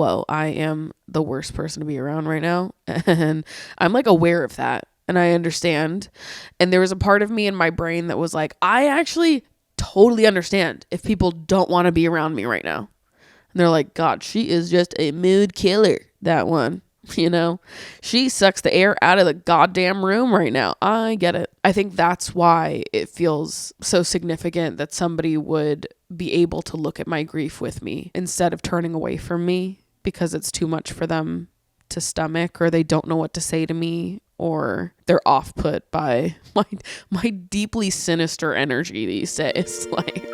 whoa, I am the worst person to be around right now. And I'm like aware of that. And I understand. And there was a part of me in my brain that was like, I actually totally understand if people don't want to be around me right now. And they're like, God, she is just a mood killer, that one. You know, she sucks the air out of the goddamn room right now. I get it. I think that's why it feels so significant that somebody would be able to look at my grief with me instead of turning away from me because it's too much for them to stomach, or they don't know what to say to me, or they're off put by my deeply sinister energy these days. Like,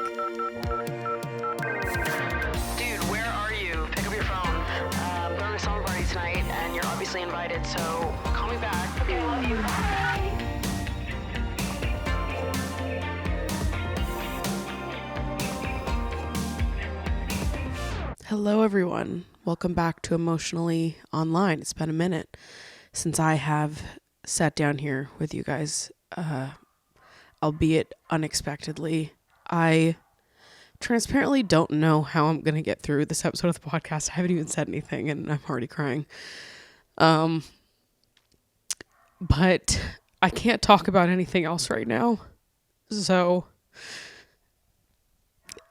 invited, so call me back. Okay, love you. Bye. Hello, everyone. Welcome back to Emotionally Online. It's been a minute since I have sat down here with you guys, albeit unexpectedly. I transparently don't know how I'm going to get through this episode of the podcast. I haven't even said anything and I'm already crying. But I can't talk about anything else right now. So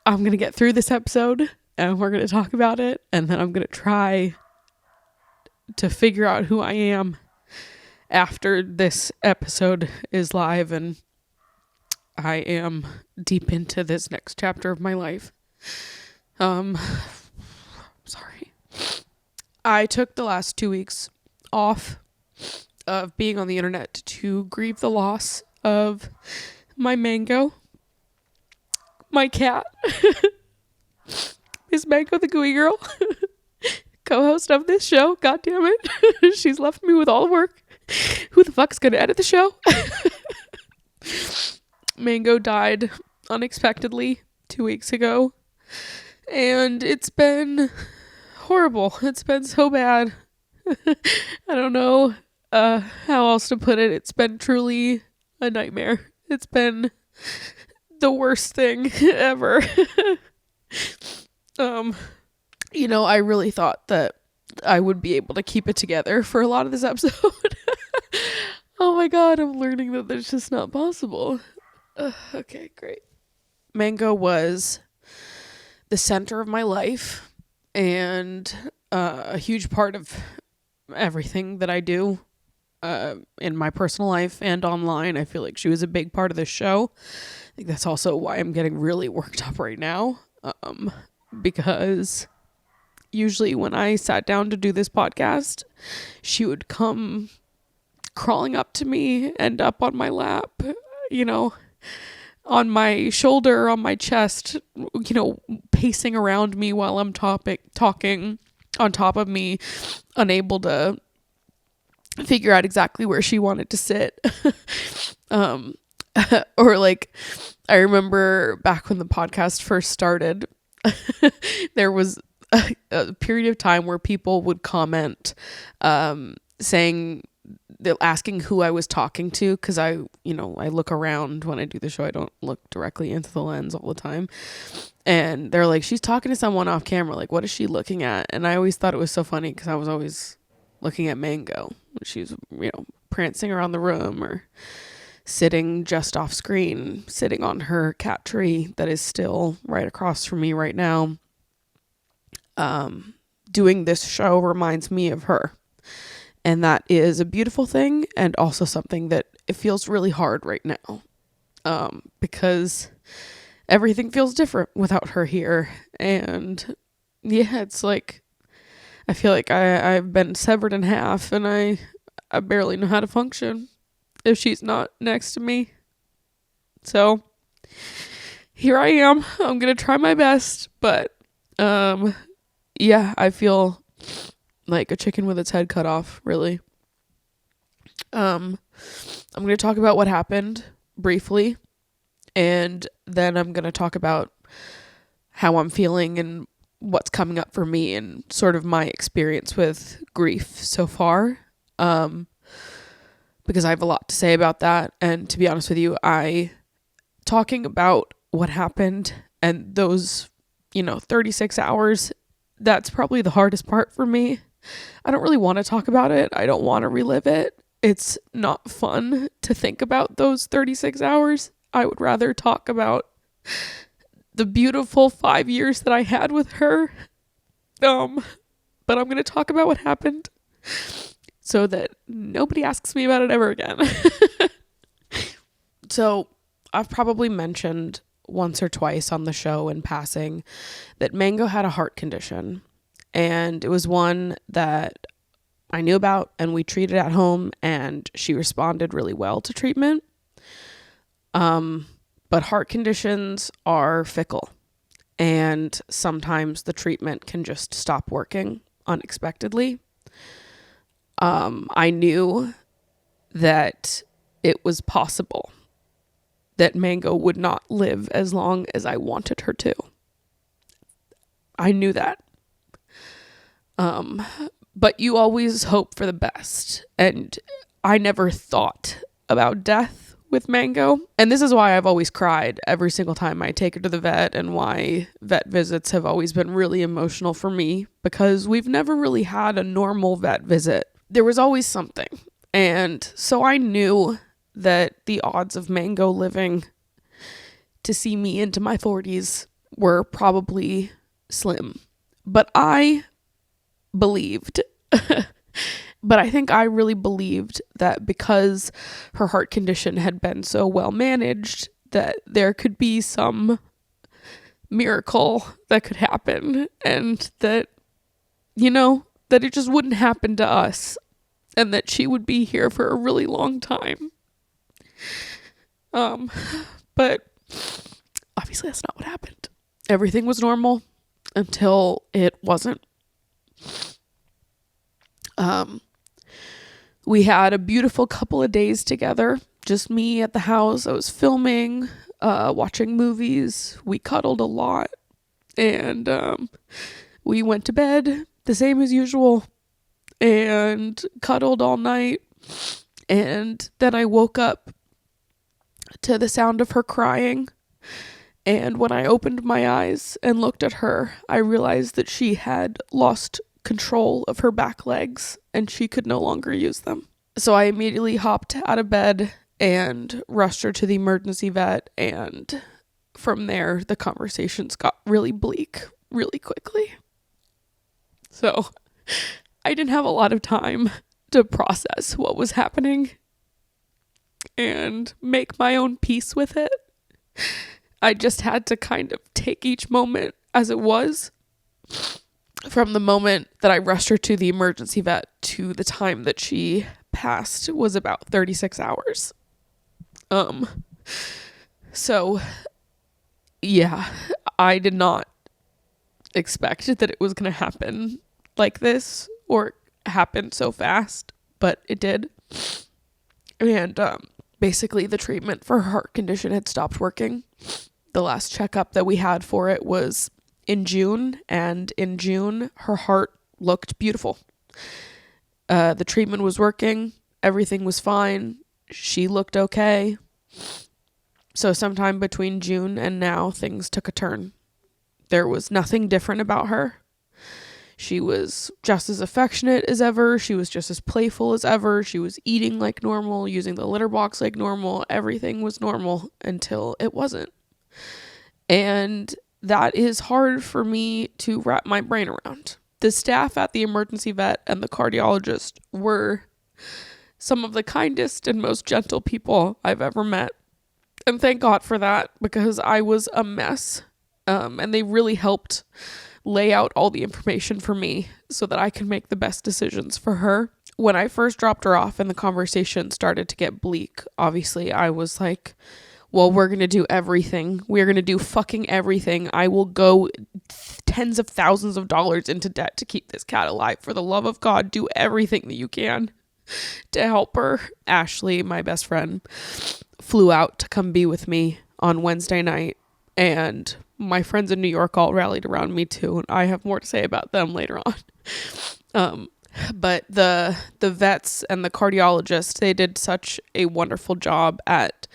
I'm going to get through this episode and we're going to talk about it. And then I'm going to try to figure out who I am after this episode is live and I am deep into this next chapter of my life. Sorry. I took the last 2 weeks off of being on the internet to grieve the loss of my Mango, my cat, Miss Mango the Gooey Girl, co-host of this show. God damn it. She's left me with all the work. Who the fuck's gonna edit the show? Mango died unexpectedly 2 weeks ago, and it's been horrible. It's been so bad. I don't know how else to put it. It's been truly a nightmare. It's been the worst thing ever. I really thought that I would be able to keep it together for a lot of this episode. Oh my God, I'm learning that that's just not possible. Okay, great. Mango was the center of my life and a huge part of everything that I do in my personal life and online. I feel like she was a big part of this show. I think that's also why I'm getting really worked up right now, because usually when I sat down to do this podcast, she would come crawling up to me and up on my lap, on my shoulder, on my chest, pacing around me while I'm talking on top of me, unable to figure out exactly where she wanted to sit. Or like, I remember back when the podcast first started, there was a period of time where people would comment, asking who I was talking to, because I look around when I do the show. I don't look directly into the lens all the time. And they're like, she's talking to someone off camera. Like, what is she looking at? And I always thought it was so funny because I was always looking at Mango. She's, prancing around the room or sitting just off screen, sitting on her cat tree that is still right across from me right now. Doing this show reminds me of her. And that is a beautiful thing, and also something that it feels really hard right now, because everything feels different without her here. And yeah, it's like, I feel like I've been severed in half, and I barely know how to function if she's not next to me. So here I am. I'm going to try my best, but yeah, I feel like a chicken with its head cut off, really. I'm going to talk about what happened briefly, and then I'm going to talk about how I'm feeling and what's coming up for me and sort of my experience with grief so far, because I have a lot to say about that. And to be honest with you, talking about what happened and those 36 hours that's probably the hardest part for me. I don't really want to talk about it. I don't want to relive it. It's not fun to think about those 36 hours. I would rather talk about the beautiful 5 years that I had with her. But I'm going to talk about what happened so that nobody asks me about it ever again. So I've probably mentioned once or twice on the show in passing that Mango had a heart condition, and it was one that I knew about and we treated at home, and she responded really well to treatment. But heart conditions are fickle, and sometimes the treatment can just stop working unexpectedly. I knew that it was possible that Mango would not live as long as I wanted her to. I knew that. But you always hope for the best. And I never thought about death with Mango. And this is why I've always cried every single time I take her to the vet, and why vet visits have always been really emotional for me, because we've never really had a normal vet visit. There was always something. And so I knew that the odds of Mango living to see me into my 40s were probably slim. But I believed, but I think I really believed that because her heart condition had been so well managed, that there could be some miracle that could happen, and that, that it just wouldn't happen to us, and that she would be here for a really long time. But obviously that's not what happened. Everything was normal until it wasn't. We had a beautiful couple of days together, just me at the house. I was filming, watching movies. We cuddled a lot, and we went to bed the same as usual and cuddled all night. And then I woke up to the sound of her crying. And when I opened my eyes and looked at her, I realized that she had lost control of her back legs and she could no longer use them. So I immediately hopped out of bed and rushed her to the emergency vet. And from there, the conversations got really bleak really quickly. So I didn't have a lot of time to process what was happening and make my own peace with it. I just had to kind of take each moment as it was. From the moment that I rushed her to the emergency vet to the time that she passed was about 36 hours. So yeah, I did not expect that it was going to happen like this or happen so fast, but it did. And basically the treatment for her heart condition had stopped working. The last checkup that we had for it was in June, and in June her heart looked beautiful. The treatment was working, everything was fine, she looked okay. So sometime between June and now, things took a turn. There was nothing different about her. She was just as affectionate as ever. She was just as playful as ever. She was eating like normal, using the litter box like normal. Everything was normal until it wasn't. And that is hard for me to wrap my brain around. The staff at the emergency vet and the cardiologist were some of the kindest and most gentle people I've ever met. And thank God for that, because I was a mess. And they really helped lay out all the information for me so that I can make the best decisions for her. When I first dropped her off and the conversation started to get bleak, obviously I was like, well, we're going to do everything. We're going to do fucking everything. I will go tens of thousands of dollars into debt to keep this cat alive. For the love of God, do everything that you can to help her. Ashley, my best friend, flew out to come be with me on Wednesday night, and my friends in New York all rallied around me too, and I have more to say about them later on. But the vets and the cardiologist, they did such a wonderful job at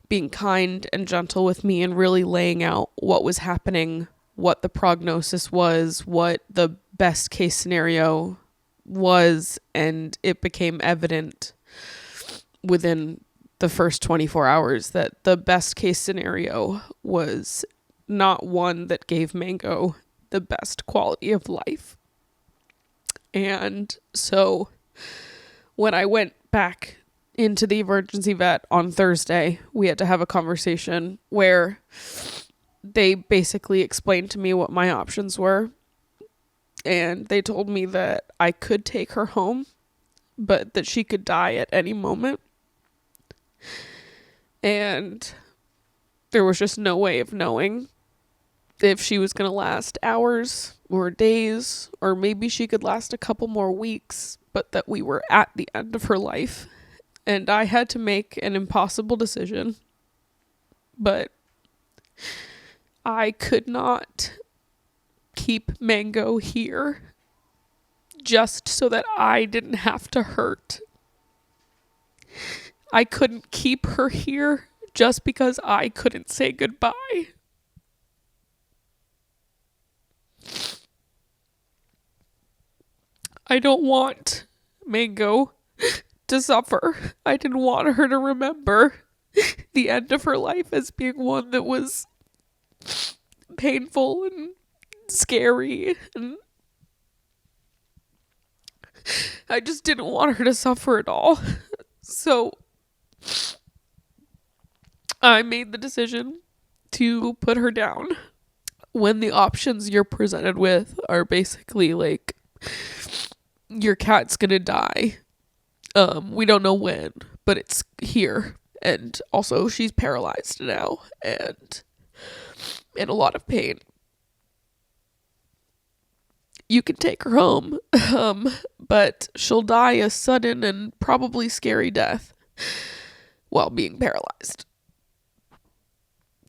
being kind and gentle with me and really laying out what was happening what the prognosis was, what the best case scenario was, and it became evident within the first 24 hours that the best case scenario was not one that gave Mango the best quality of life. And so when I went back into the emergency vet on Thursday, we had to have a conversation where they basically explained to me what my options were. And they told me that I could take her home, but that she could die at any moment. And there was just no way of knowing if she was going to last hours or days, or maybe she could last a couple more weeks, but that we were at the end of her life. And I had to make an impossible decision. But I could not keep Mango here just so that I didn't have to hurt. I couldn't keep her here just because I couldn't say goodbye. I don't want Mango to suffer. I didn't want her to remember the end of her life as being one that was painful and scary, and I just didn't want her to suffer at all. So I made the decision to put her down. When the options you're presented with are basically like, your cat's gonna die, we don't know when, but it's here, and also she's paralyzed now and in a lot of pain. You can take her home, but she'll die a sudden and probably scary death while being paralyzed.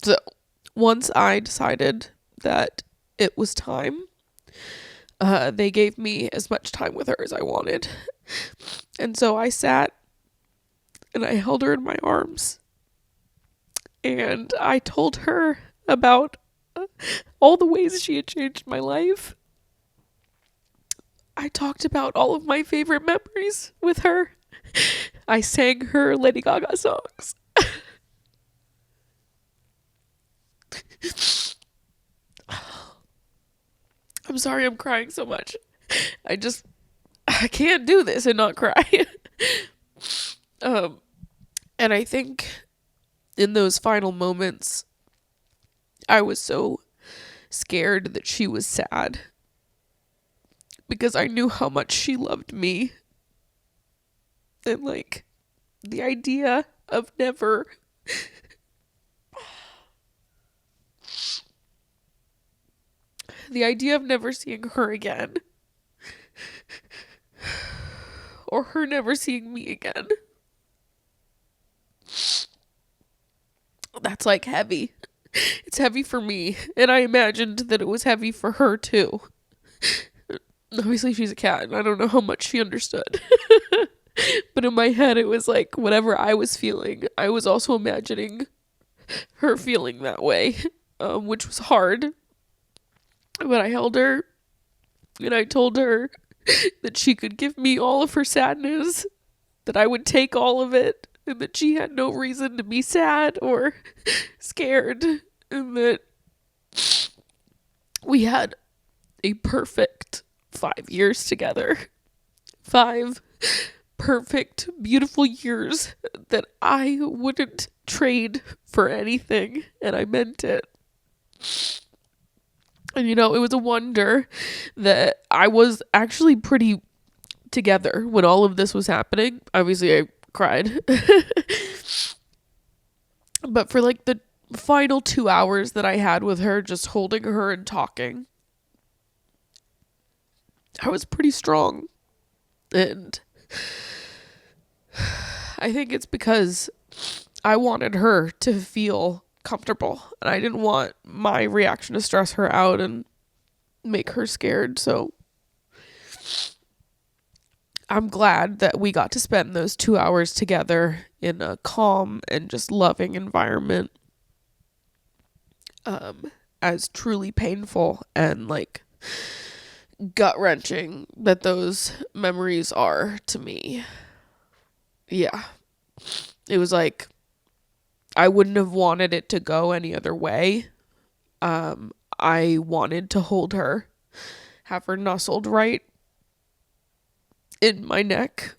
So once I decided that it was time, they gave me as much time with her as I wanted. And so I sat and I held her in my arms. And I told her about all the ways she had changed my life. I talked about all of my favorite memories with her. I sang her Lady Gaga songs. I'm sorry I'm crying so much. I can't do this and not cry. And I think in those final moments, I was so scared that she was sad, because I knew how much she loved me. And like, the idea of never seeing her again, or her never seeing me again, that's like heavy. It's heavy for me, and I imagined that it was heavy for her too. Obviously she's a cat and I don't know how much she understood. But in my head it was like, whatever I was feeling, I was also imagining her feeling that way, which was hard. But I held her and I told her that she could give me all of her sadness, that I would take all of it, and that she had no reason to be sad or scared, and that we had a perfect 5 years together. 5 perfect, beautiful years that I wouldn't trade for anything, and I meant it. And it was a wonder that I was actually pretty together when all of this was happening. Obviously I cried. But for like the final 2 hours that I had with her, just holding her and talking, I was pretty strong. And I think it's because I wanted her to feel comfortable, and I didn't want my reaction to stress her out and make her scared. So I'm glad that we got to spend those 2 hours together in a calm and just loving environment. as truly painful and like gut-wrenching that those memories are to me. Yeah. It was like I wouldn't have wanted it to go any other way. I wanted to hold her, have her nuzzled right in my neck.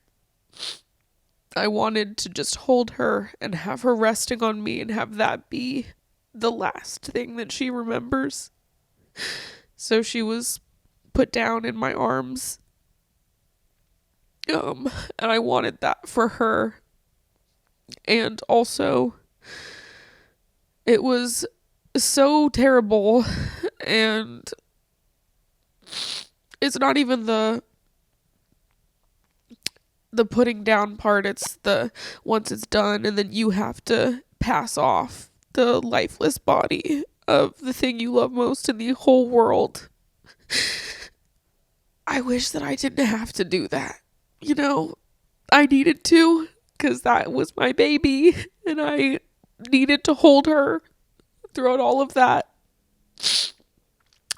I wanted to just hold her and have her resting on me and have that be the last thing that she remembers. So she was put down in my arms. And I wanted that for her. And also, it was so terrible, and it's not even the putting down part, it's the once it's done and then you have to pass off the lifeless body of the thing you love most in the whole world. I wish that I didn't have to do that. You know, I needed to, because that was my baby, and I needed to hold her throughout all of that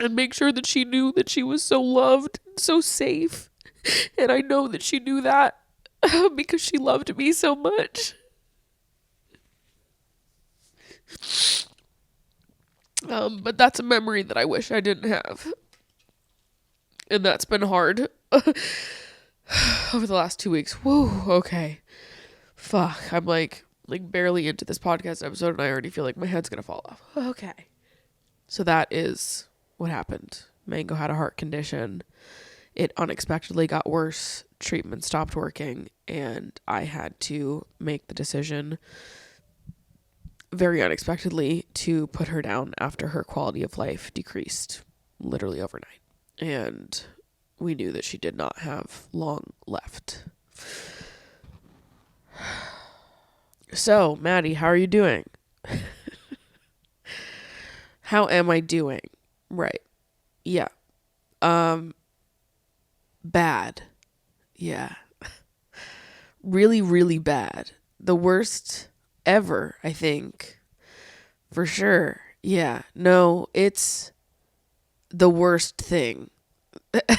and make sure that she knew that she was so loved, so safe. And I know that she knew that because she loved me so much. But that's a memory that I wish I didn't have. And that's been hard over the last 2 weeks. Whoa, okay. Fuck, I'm like barely into this podcast episode and I already feel like my head's gonna fall off. Okay. So that is what happened. Mango had a heart condition. It unexpectedly got worse. Treatment stopped working and I had to make the decision very unexpectedly to put her down after her quality of life decreased literally overnight. And we knew that she did not have long left. So, Maddie, how are you doing? How am I doing? Right. Yeah. Bad. Yeah. Really, really bad. The worst ever, I think. For sure. Yeah. No, it's the worst thing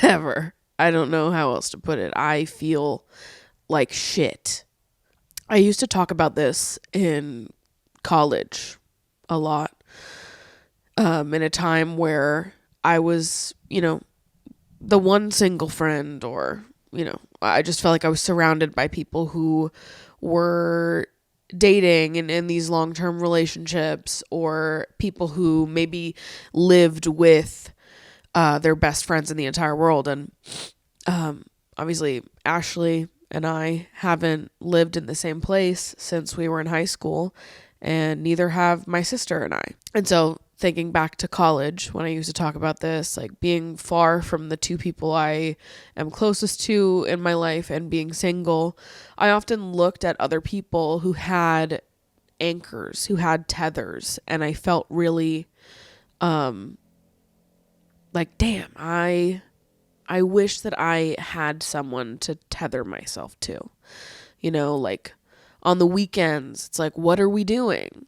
ever. I don't know how else to put it. I feel like shit. I used to talk about this in college a lot. In a time where I was, the one single friend, or, I just felt like I was surrounded by people who were dating and in these long-term relationships, or people who maybe lived with their best friends in the entire world. And obviously Ashley and I haven't lived in the same place since we were in high school, and neither have my sister and I. And so thinking back to college, when I used to talk about this, like being far from the two people I am closest to in my life and being single, I often looked at other people who had anchors, who had tethers, and I felt really like, damn, I wish that I had someone to tether myself to. Like on the weekends, it's like, what are we doing?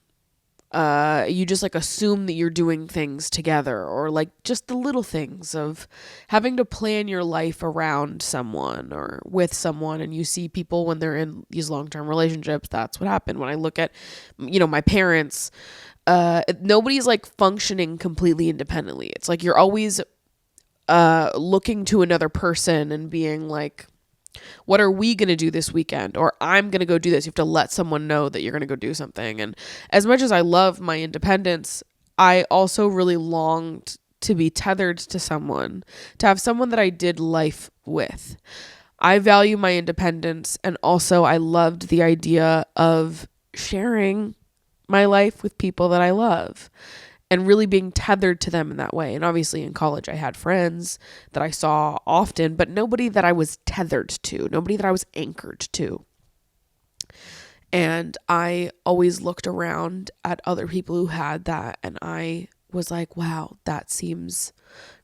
You just like assume that you're doing things together, or like just the little things of having to plan your life around someone or with someone. And you see people when they're in these long-term relationships, that's what happened. When I look at, my parents, nobody's like functioning completely independently. It's like you're always looking to another person and being like, what are we going to do this weekend? Or I'm going to go do this. You have to let someone know that you're going to go do something. And as much as I love my independence, I also really longed to be tethered to someone, to have someone that I did life with. I value my independence, and also I loved the idea of sharing my life with people that I love and really being tethered to them in that way. And obviously in college I had friends that I saw often, but nobody that I was tethered to, nobody that I was anchored to. And I always looked around at other people who had that, and I was like, wow, that seems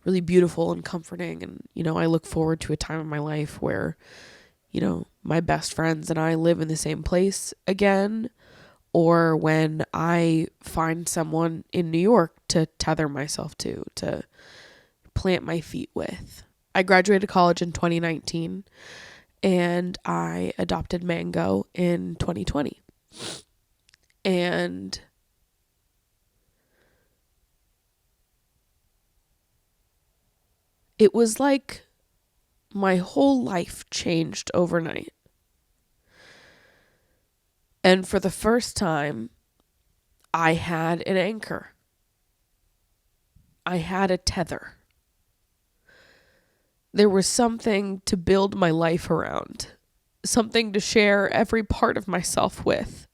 really beautiful and comforting. And, I look forward to a time in my life where, my best friends and I live in the same place again, or when I find someone in New York to tether myself to plant my feet with. I graduated college in 2019 and I adopted Mango in 2020. And it was like my whole life changed overnight. And for the first time, I had an anchor. I had a tether. There was something to build my life around, something to share every part of myself with.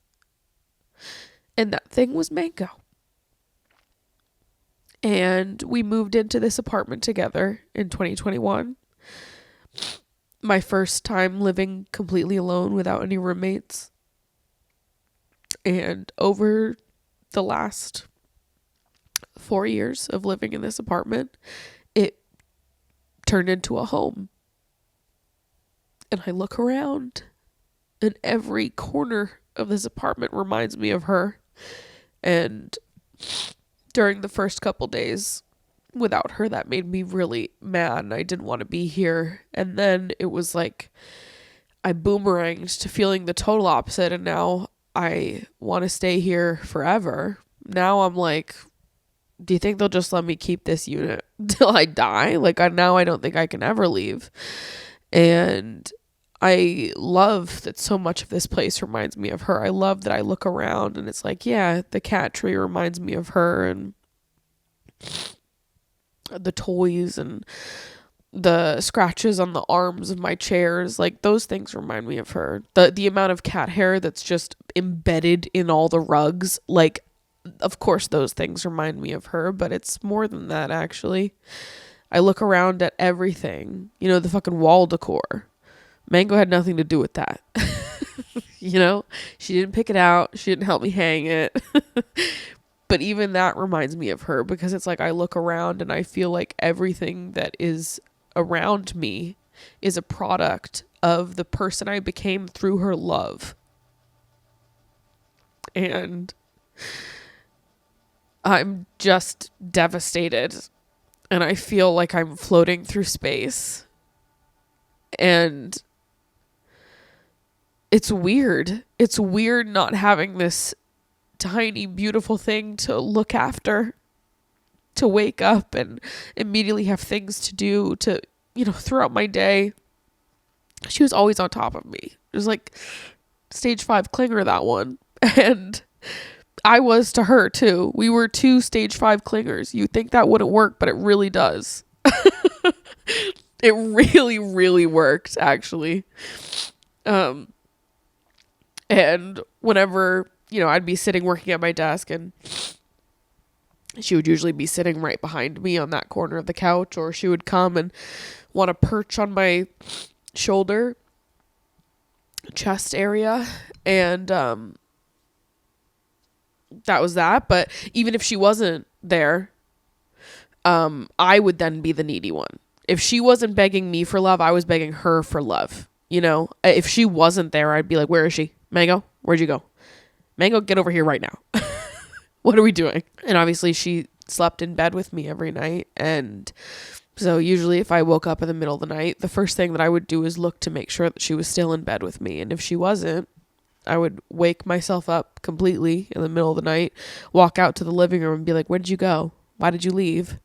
And that thing was Mango. And we moved into this apartment together in 2021. My first time living completely alone without any roommates. And over the last 4 years of living in this apartment, it turned into a home. And I look around and every corner of this apartment reminds me of her. And during the first couple days without her, that made me really mad and I didn't want to be here. And then it was like I boomeranged to feeling the total opposite, and now I want to stay here forever. Now I'm like, do you think they'll just let me keep this unit till I die? Like, now I don't think I can ever leave. And I love that so much of this place reminds me of her. I love that I look around and it's like, yeah, the cat tree reminds me of her, and the toys and the scratches on the arms of my chairs, like those things remind me of her. The amount of cat hair that's just embedded in all the rugs, like, of course those things remind me of her, but it's more than that actually. I look around at everything, you know, the fucking wall decor. Mango had nothing to do with that. You know, she didn't pick it out. She didn't help me hang it. But even that reminds me of her, because it's like I look around and I feel like everything that is around me is a product of the person I became through her love. And I'm just devastated. And I feel like I'm floating through space. And it's weird. It's weird not having this tiny, beautiful thing to look after, to wake up and immediately have things to do, to, you know, throughout my day. She was always on top of me. It was like stage 5 clinger, that one. And I was to her too. We were 2 stage 5 clingers. You think that wouldn't work, but it really does. It really, really worked, actually. And whenever, you know, I'd be sitting working at my desk and she would usually be sitting right behind me on that corner of the couch, or she would come and want to perch on my shoulder, chest area. And that was that. But even if she wasn't there, I would then be the needy one. If she wasn't begging me for love, I was begging her for love. You know, if she wasn't there, I'd be like, where is she? Mango, where'd you go? Mango, get over here right now. What are we doing? And obviously she slept in bed with me every night. And so usually if I woke up in the middle of the night, the first thing that I would do is look to make sure that she was still in bed with me. And if she wasn't, I would wake myself up completely in the middle of the night, walk out to the living room and be like, where did you go? Why did you leave?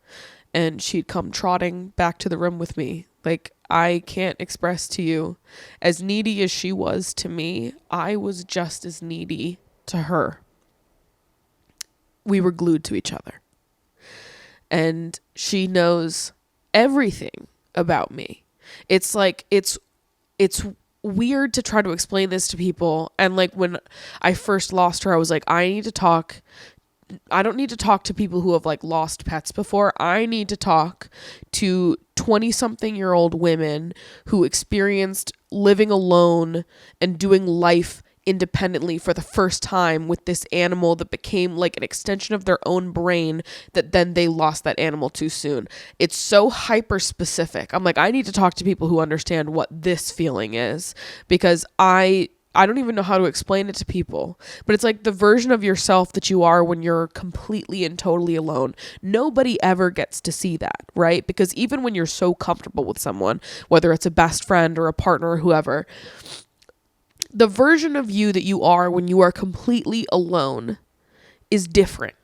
And she'd come trotting back to the room with me. Like, I can't express to you, as needy as she was to me, I was just as needy to her. We were glued to each other. And she knows everything about me. It's like, it's weird to try to explain this to people. And like when I first lost her, I was like, I don't need to talk to people who have like lost pets before. I need to talk to 20-something-year-old women who experienced living alone and doing life independently for the first time with this animal that became like an extension of their own brain, that then they lost that animal too soon. It's so hyper specific. I'm like, I need to talk to people who understand what this feeling is, because I I don't even know how to explain it to people, but it's like the version of yourself that you are when you're completely and totally alone. Nobody ever gets to see that, right? Because even when you're so comfortable with someone, whether it's a best friend or a partner or whoever, the version of you that you are when you are completely alone is different.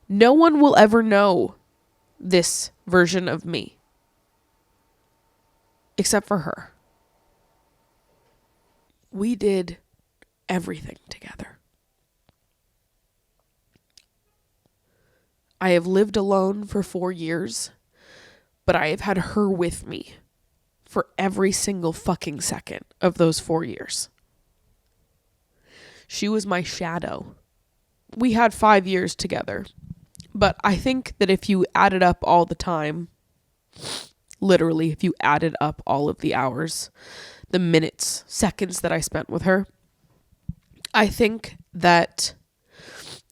No one will ever know this version of me except for her. We did everything together. I have lived alone for 4 years, but I have had her with me for every single fucking second of those 4 years. She was my shadow. We had 5 years together, but I think that if you added up all the time, literally, if you added up all of the hours, the minutes, seconds that I spent with her, I think that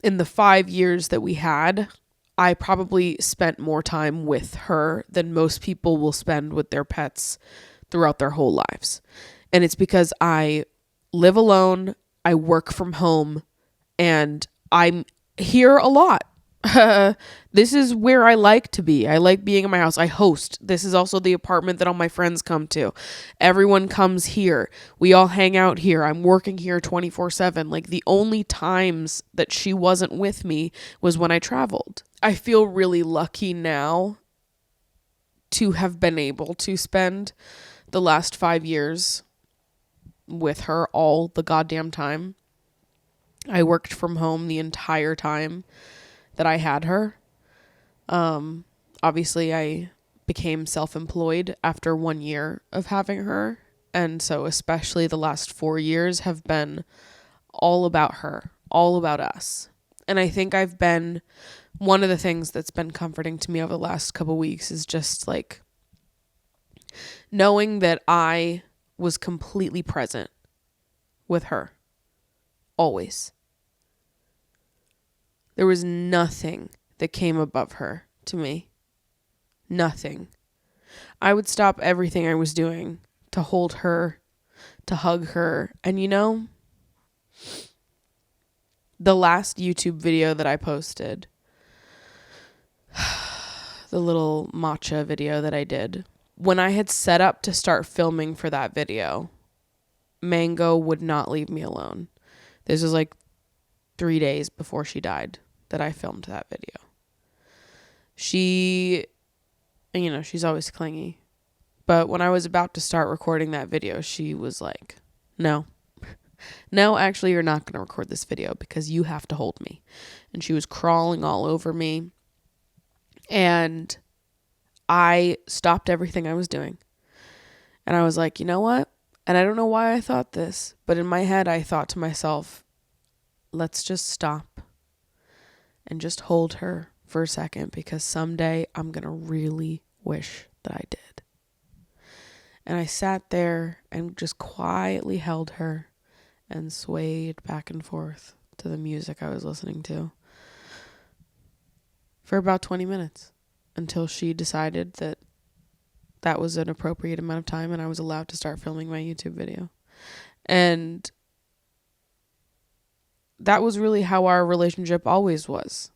in the 5 years that we had, I probably spent more time with her than most people will spend with their pets throughout their whole lives. And it's because I live alone, I work from home, and I'm here a lot. This is where I like to be. I like being in my house. I host. This is also the apartment that all my friends come to. Everyone comes here. We all hang out here. I'm working here 24/7. Like, the only times that she wasn't with me was when I traveled. I feel really lucky now to have been able to spend the last 5 years with her all the goddamn time. I worked from home the entire time that I had her. Obviously I became self-employed after 1 year of having her. And so especially the last 4 years have been all about her, all about us. And I think one of the things that's been comforting to me over the last couple weeks is just like knowing that I was completely present with her. Always. There was nothing that came above her to me. Nothing. I would stop everything I was doing to hold her, to hug her. And the last YouTube video that I posted, the little matcha video that I did, when I had set up to start filming for that video, Mango would not leave me alone. This was like 3 days before she died that I filmed that video. She's always clingy. But when I was about to start recording that video, she was like, no, actually, you're not going to record this video because you have to hold me. And she was crawling all over me. And I stopped everything I was doing. And I was like, you know what? And I don't know why I thought this, but in my head, I thought to myself, let's just stop and just hold her for a second because someday I'm going to really wish that I did. And I sat there and just quietly held her and swayed back and forth to the music I was listening to for about 20 minutes until she decided that that was an appropriate amount of time and I was allowed to start filming my YouTube video. And that was really how our relationship always was.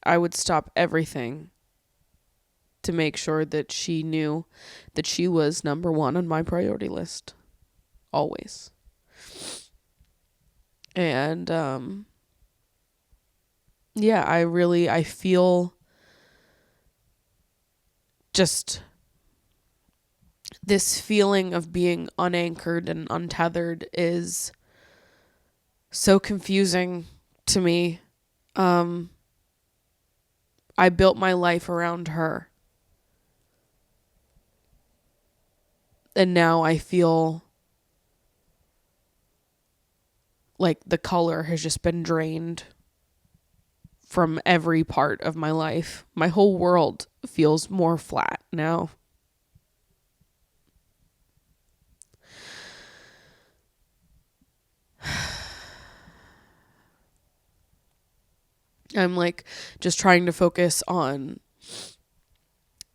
I would stop everything to make sure that she knew that she was number one on my priority list. Always. And, I feel just this feeling of being unanchored and untethered is so confusing to me. I built my life around her. And now I feel like the color has just been drained from every part of my life. My whole world feels more flat now. I'm like just trying to focus on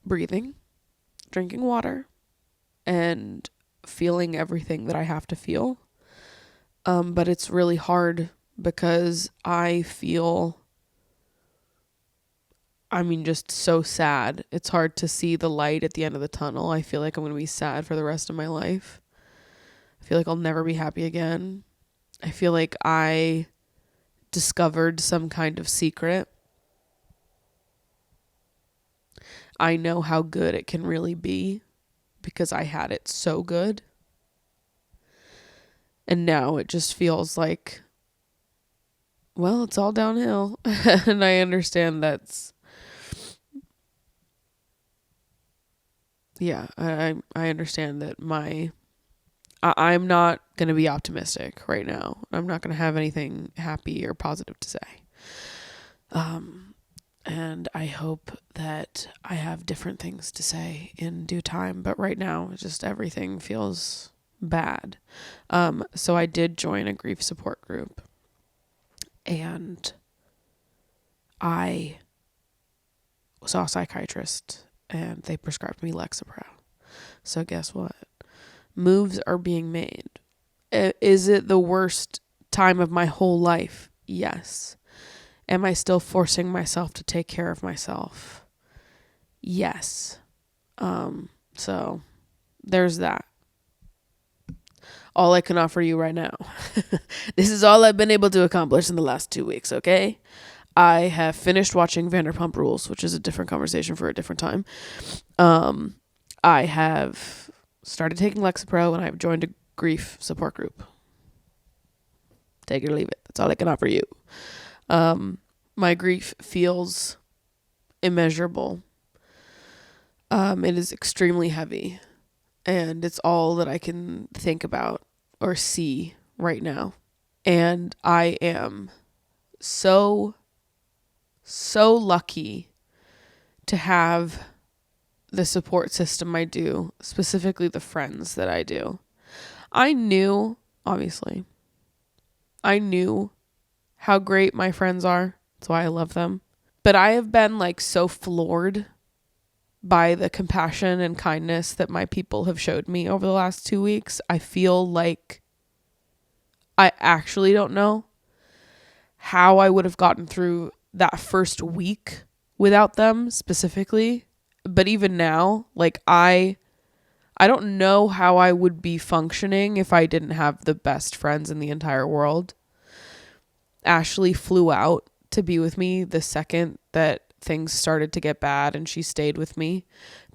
breathing, drinking water, and feeling everything that I have to feel. But it's really hard because I feel, just so sad. It's hard to see the light at the end of the tunnel. I feel like I'm going to be sad for the rest of my life. I feel like I'll never be happy again. I feel like I discovered some kind of secret. I know how good it can really be because I had it so good. And now it just feels like, well, it's all downhill. And I understand I understand that I'm not going to be optimistic right now. I'm not going to have anything happy or positive to say. And I hope that I have different things to say in due time. But right now, just everything feels bad. So I did join a grief support group. And I saw a psychiatrist and they prescribed me Lexapro. So guess what? Moves are being made. Is it the worst time of my whole life? Yes. Am I still forcing myself to take care of myself? Yes. So there's that. All I can offer you right now. This is all I've been able to accomplish in the last 2 weeks, okay? I have finished watching Vanderpump Rules, which is a different conversation for a different time. I have started taking Lexapro and I've joined a grief support group. Take it or leave it. That's all I can offer you. My grief feels immeasurable. It is extremely heavy. And it's all that I can think about or see right now. And I am so lucky to have the support system I do, specifically the friends that I do. I knew how great my friends are. That's why I love them. But I have been so floored by the compassion and kindness that my people have showed me over the last 2 weeks. I feel like I actually don't know how I would have gotten through that first week without them specifically. But even now, I don't know how I would be functioning if I didn't have the best friends in the entire world. Ashley flew out to be with me the second that things started to get bad, and she stayed with me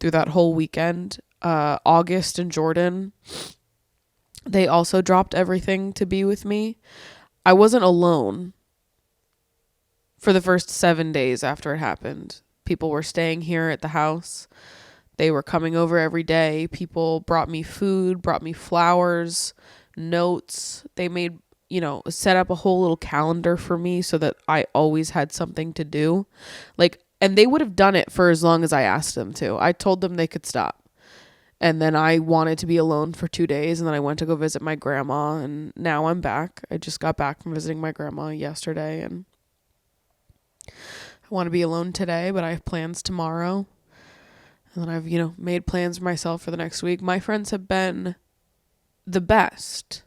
through that whole weekend. August and Jordan, they also dropped everything to be with me. I wasn't alone for the first 7 days after it happened. People were staying here at the house. They were coming over every day. People brought me food, brought me flowers, notes. They made, set up a whole little calendar for me so that I always had something to do. And they would have done it for as long as I asked them to. I told them they could stop. And then I wanted to be alone for 2 days. And then I went to go visit my grandma. And now I'm back. I just got back from visiting my grandma yesterday. And I want to be alone today, but I have plans tomorrow. And then I've, made plans for myself for the next week. My friends have been the best.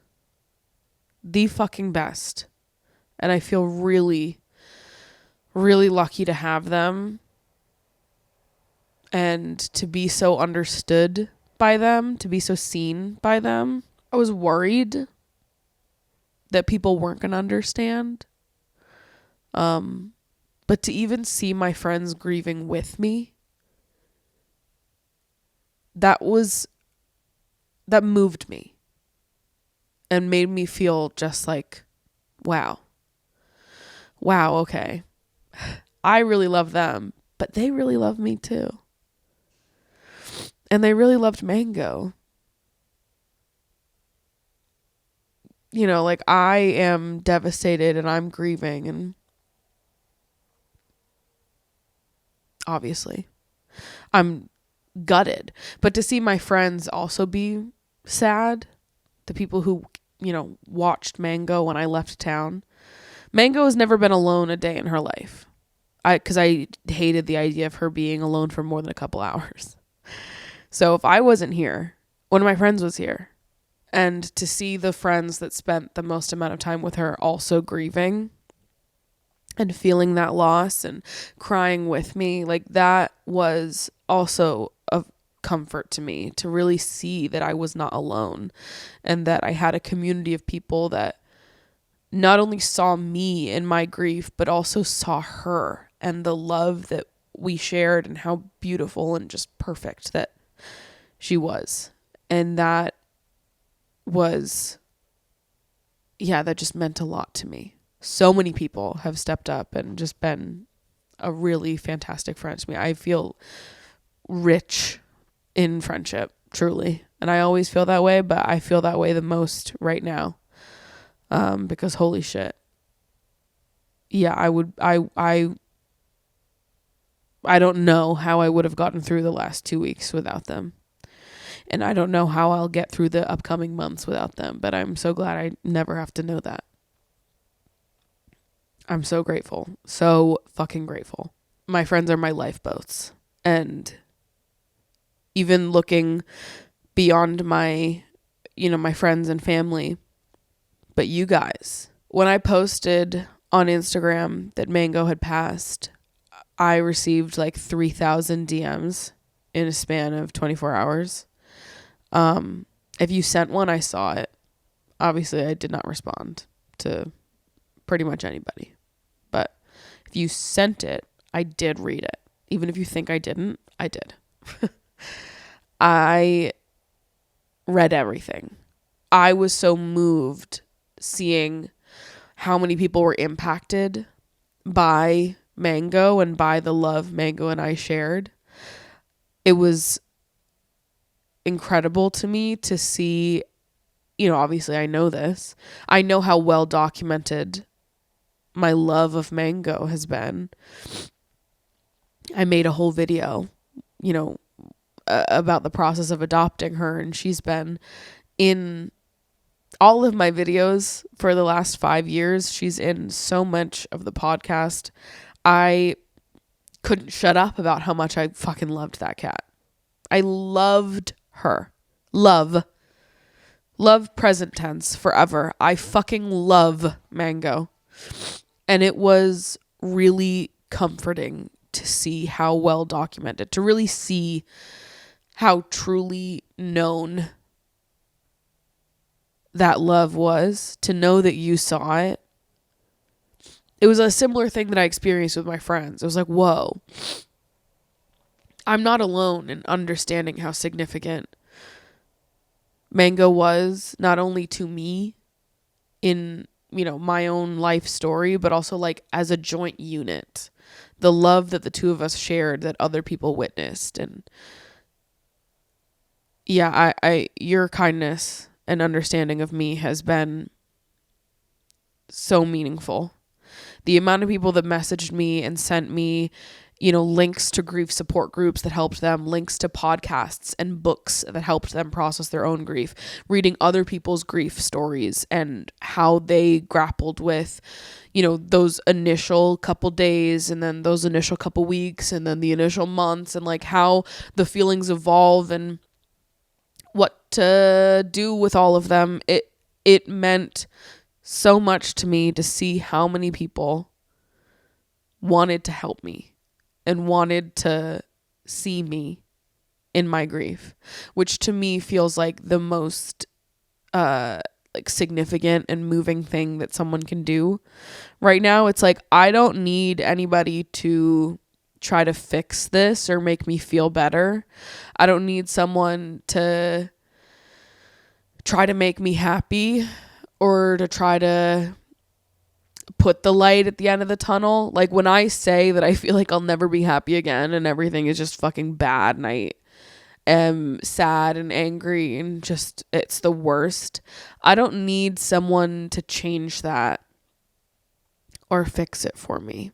The fucking best. And I feel really, really lucky to have them. And to be so understood by them. To be so seen by them. I was worried that people weren't going to understand. But to even see my friends grieving with me, that moved me and made me feel just wow, okay. I really love them, but they really love me too. And they really loved Mango. I am devastated and I'm grieving, and obviously I'm gutted, but to see my friends also be sad, the people who watched Mango when I left town. Mango has never been alone a day in her life, because I hated the idea of her being alone for more than a couple hours. So if I wasn't here, one of my friends was here, And to see the friends that spent the most amount of time with her also grieving and feeling that loss and crying with me, like that was also a comfort to me, to really see that I was not alone and that I had a community of people that not only saw me in my grief, but also saw her and the love that we shared and how beautiful and just perfect that she was. And that was, yeah, that just meant a lot to me. So many people have stepped up and just been a really fantastic friend to me. I feel rich in friendship, truly. And I always feel that way, but I feel that way the most right now. Because holy shit. Yeah, I don't know how I would have gotten through the last 2 weeks without them. And I don't know how I'll get through the upcoming months without them, but I'm so glad I never have to know that. I'm so grateful. So fucking grateful. My friends are my lifeboats. And even looking beyond my, my friends and family, but you guys, when I posted on Instagram that Mango had passed, I received like 3,000 DMs in a span of 24 hours. If you sent one, I saw it. Obviously, I did not respond to pretty much anybody. But if you sent it, I did read it. Even if you think I didn't, I did. I read everything. I was so moved seeing how many people were impacted by Mango and by the love Mango and I shared. It was incredible to me to see, obviously I know this. I know how well documented my love of Mango has been. I made a whole video, about the process of adopting her, and she's been in all of my videos for the last 5 years. She's in so much of the podcast. I couldn't shut up about how much I fucking loved that cat. I loved her. Love present tense forever. I fucking love Mango. And it was really comforting to see how well documented, to really see how truly known that love was, to know that you saw it. It was a similar thing that I experienced with my friends. It was like, whoa, I'm not alone in understanding how significant Mango was, not only to me in, my own life story, but also like as a joint unit. The love that the two of us shared, that other people witnessed. And yeah, I your kindness and understanding of me has been so meaningful. The amount of people that messaged me and sent me, links to grief support groups that helped them, links to podcasts and books that helped them process their own grief, reading other people's grief stories and how they grappled with, those initial couple days and then those initial couple weeks and then the initial months, and like how the feelings evolve and what to do with all of them. It meant so much to me to see how many people wanted to help me and wanted to see me in my grief, which to me feels like the most significant and moving thing that someone can do right now. It's like, I don't need anybody to try to fix this or make me feel better. I don't need someone to try to make me happy or to try to put the light at the end of the tunnel. Like when I say that I feel like I'll never be happy again and everything is just fucking bad and I am sad and angry and just, it's the worst. I don't need someone to change that or fix it for me.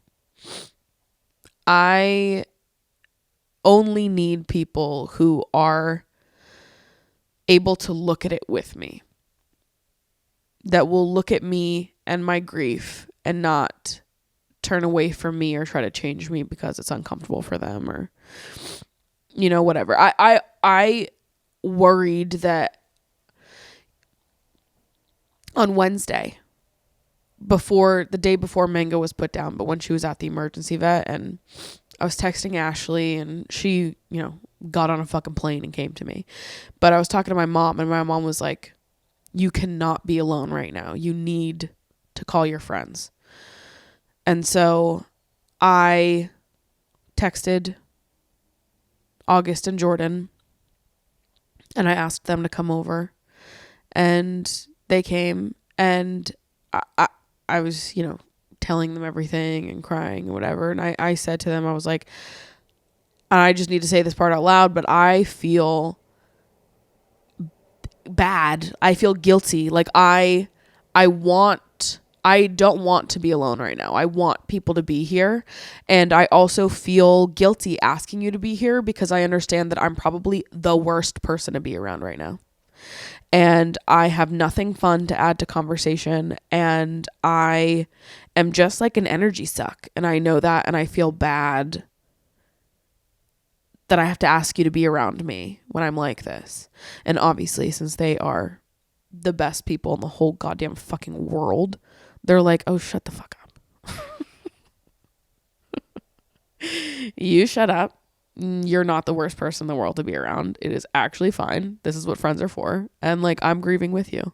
I only need people who are able to look at it with me, that will look at me and my grief and not turn away from me or try to change me because it's uncomfortable for them or, whatever. I worried that on Wednesday, before the day before Mango was put down, but when she was at the emergency vet, and I was texting Ashley, and she, got on a fucking plane and came to me. But I was talking to my mom, and my mom was like, you cannot be alone right now. You need to call your friends. And so I texted August and Jordan, and I asked them to come over, and they came, and I was, telling them everything and crying and whatever. And I said to them, I was like, I just need to say this part out loud, but I feel bad. I feel guilty. Like I don't want to be alone right now. I want people to be here. And I also feel guilty asking you to be here because I understand that I'm probably the worst person to be around right now. And I have nothing fun to add to conversation. And I am just like an energy suck. And I know that. And I feel bad that I have to ask you to be around me when I'm like this. And obviously, since they are the best people in the whole goddamn fucking world, they're like, oh, shut the fuck up. You shut up. You're not the worst person in the world to be around. It is actually fine. This is what friends are for. And like, I'm grieving with you.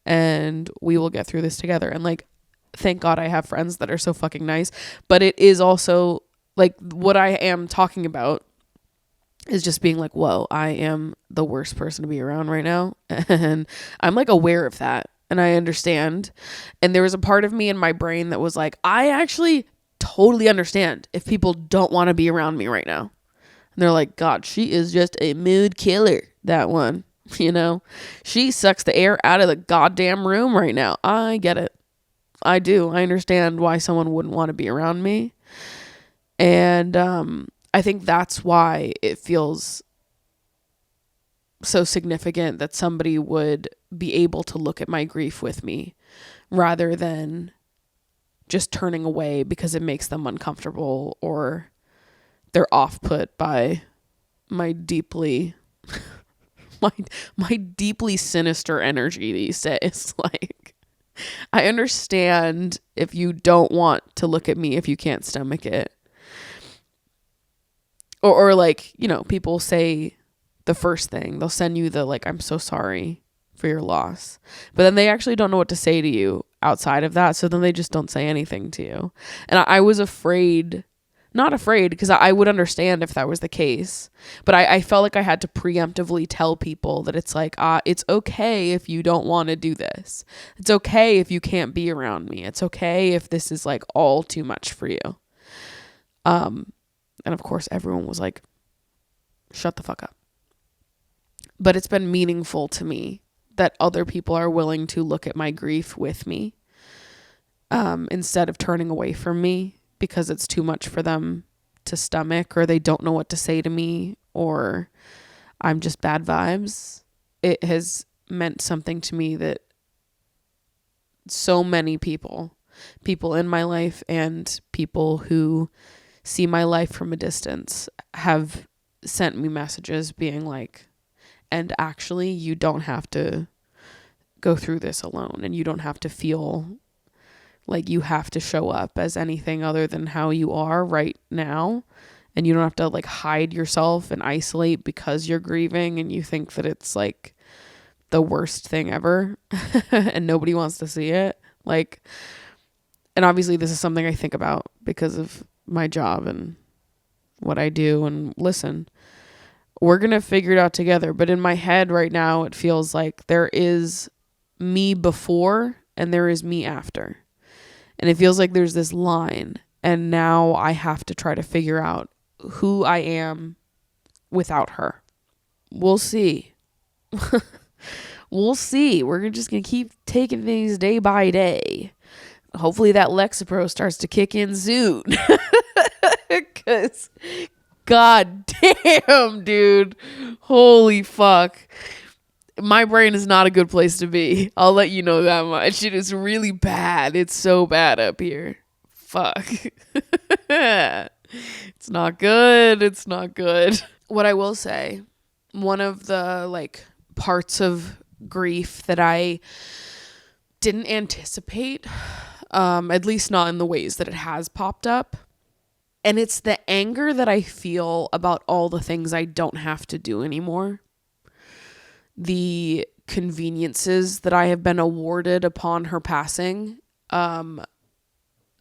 And we will get through this together. And like, thank God I have friends that are so fucking nice. But it is also like, what I am talking about is just being like, whoa, I am the worst person to be around right now. And I'm like aware of that. And I understand. And there was a part of me in my brain that was like, I actually totally understand if people don't want to be around me right now. And they're like, God, she is just a mood killer, that one. She sucks the air out of the goddamn room right now. I get it. I do. I understand why someone wouldn't want to be around me. And I think that's why it feels so significant that somebody would be able to look at my grief with me rather than just turning away because it makes them uncomfortable or they're off put by my deeply my deeply sinister energy these days. Like, I understand if you don't want to look at me if you can't stomach it. Or like, people say the first thing, they'll send you the like, I'm so sorry for your loss. But then they actually don't know what to say to you outside of that. So then they just don't say anything to you. And I was not afraid because I would understand if that was the case. But I felt like I had to preemptively tell people that it's like, it's okay if you don't want to do this. It's okay if you can't be around me. It's okay if this is like all too much for you. And of course, everyone was like, shut the fuck up. But it's been meaningful to me that other people are willing to look at my grief with me instead of turning away from me because it's too much for them to stomach or they don't know what to say to me or I'm just bad vibes. It has meant something to me that so many people in my life and people who see my life from a distance have sent me messages being like, and actually you don't have to go through this alone and you don't have to feel like you have to show up as anything other than how you are right now. And you don't have to like hide yourself and isolate because you're grieving and you think that it's like the worst thing ever and nobody wants to see it. Like, and obviously this is something I think about because of my job and what I do. And listen, we're going to figure it out together. But in my head right now, it feels like there is me before and there is me after. And it feels like there's this line. And now I have to try to figure out who I am without her. We'll see. We'll see. We're just going to keep taking things day by day. Hopefully that Lexapro starts to kick in soon. Because, god damn, dude. Holy fuck. My brain is not a good place to be. I'll let you know that much. It is really bad. It's so bad up here. Fuck. It's not good. It's not good. What I will say, one of the like parts of grief that I didn't anticipate, at least not in the ways that it has popped up. And it's the anger that I feel about all the things I don't have to do anymore. The conveniences that I have been awarded upon her passing, the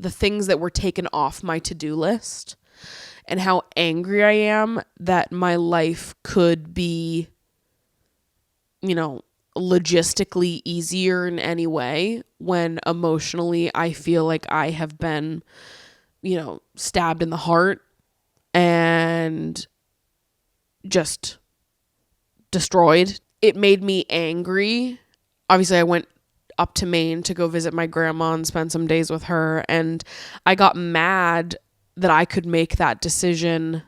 things that were taken off my to-do list, and how angry I am that my life could be, logistically easier in any way when emotionally I feel like I have been, stabbed in the heart and just destroyed. It made me angry. Obviously, I went up to Maine to go visit my grandma and spend some days with her, and I got mad that I could make that decision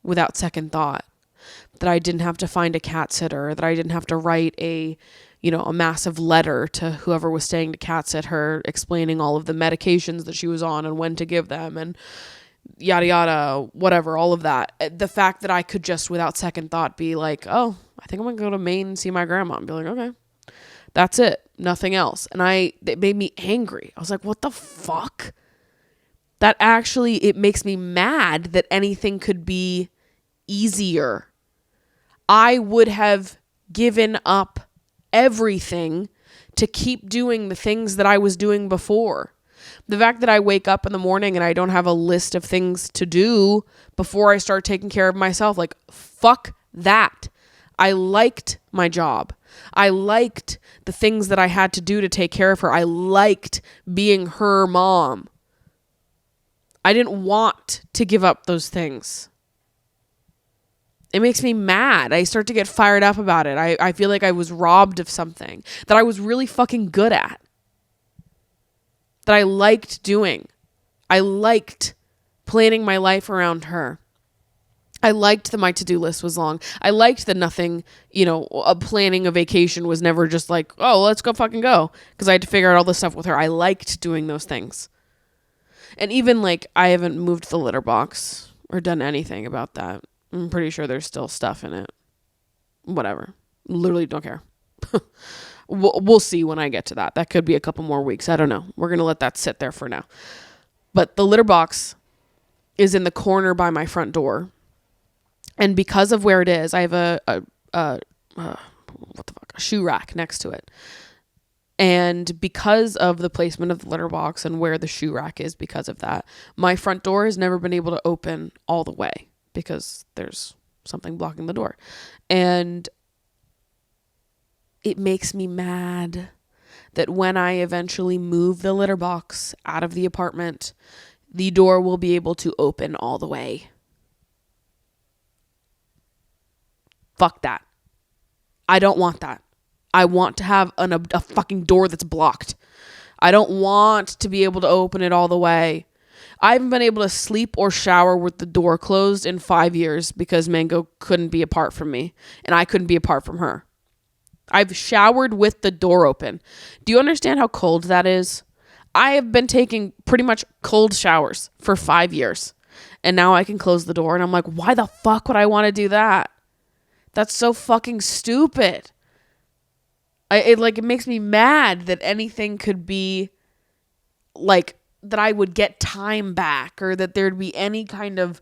without second thought, that I didn't have to find a cat sitter, that I didn't have to write a massive letter to whoever was staying to cat sit her, explaining all of the medications that she was on and when to give them and yada yada, whatever, all of that. The fact that I could just without second thought be like, oh, I think I'm gonna go to Maine and see my grandma, and be like, okay, that's it, nothing else. And it made me angry. I was like, what the fuck? That actually, it makes me mad that anything could be easier. I would have given up everything to keep doing the things that I was doing before. The fact that I wake up in the morning and I don't have a list of things to do before I start taking care of myself, like, fuck that. I liked my job. I liked the things that I had to do to take care of her. I liked being her mom. I didn't want to give up those things. It makes me mad. I start to get fired up about it. I feel like I was robbed of something that I was really fucking good at, that I liked doing. I liked planning my life around her. I liked that my to-do list was long. I liked that nothing, planning a vacation was never just like, oh, let's go fucking go. Because I had to figure out all this stuff with her. I liked doing those things. And even like, I haven't moved the litter box or done anything about that. I'm pretty sure there's still stuff in it. Whatever. Literally don't care. We'll see when I get to that. That could be a couple more weeks. I don't know. We're going to let that sit there for now. But the litter box is in the corner by my front door. And because of where it is, I have a shoe rack next to it. And because of the placement of the litter box and where the shoe rack is, because of that, my front door has never been able to open all the way because there's something blocking the door. And it makes me mad that when I eventually move the litter box out of the apartment, the door will be able to open all the way. Fuck that. I don't want that. I want to have a fucking door that's blocked. I don't want to be able to open it all the way. I haven't been able to sleep or shower with the door closed in 5 years because Mango couldn't be apart from me and I couldn't be apart from her. I've showered with the door open. Do you understand how cold that is? I have been taking pretty much cold showers for 5 years and now I can close the door and I'm like, why the fuck would I want to do that? That's so fucking stupid. It makes me mad that anything could be like that I would get time back or that there'd be any kind of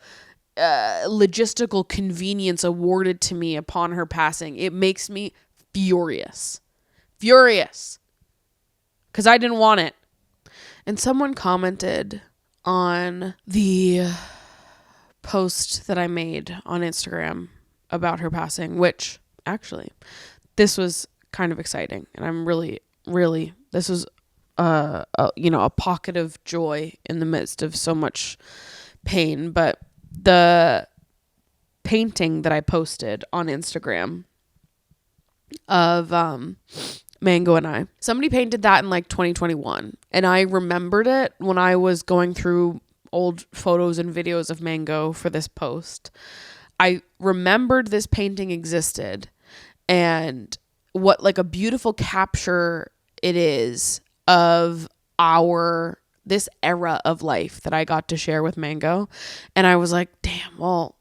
logistical convenience awarded to me upon her passing. It makes me furious. Furious. Because I didn't want it. And someone commented on the post that I made on Instagram about her passing, which actually, this was kind of exciting. And I'm really, this was a pocket of joy in the midst of so much pain. But the painting that I posted on Instagram of Mango and I, somebody painted that in like 2021. And I remembered it when I was going through old photos and videos of Mango for this post. I remembered this painting existed and what like a beautiful capture it is of this era of life that I got to share with Mango. And I was like, damn, well,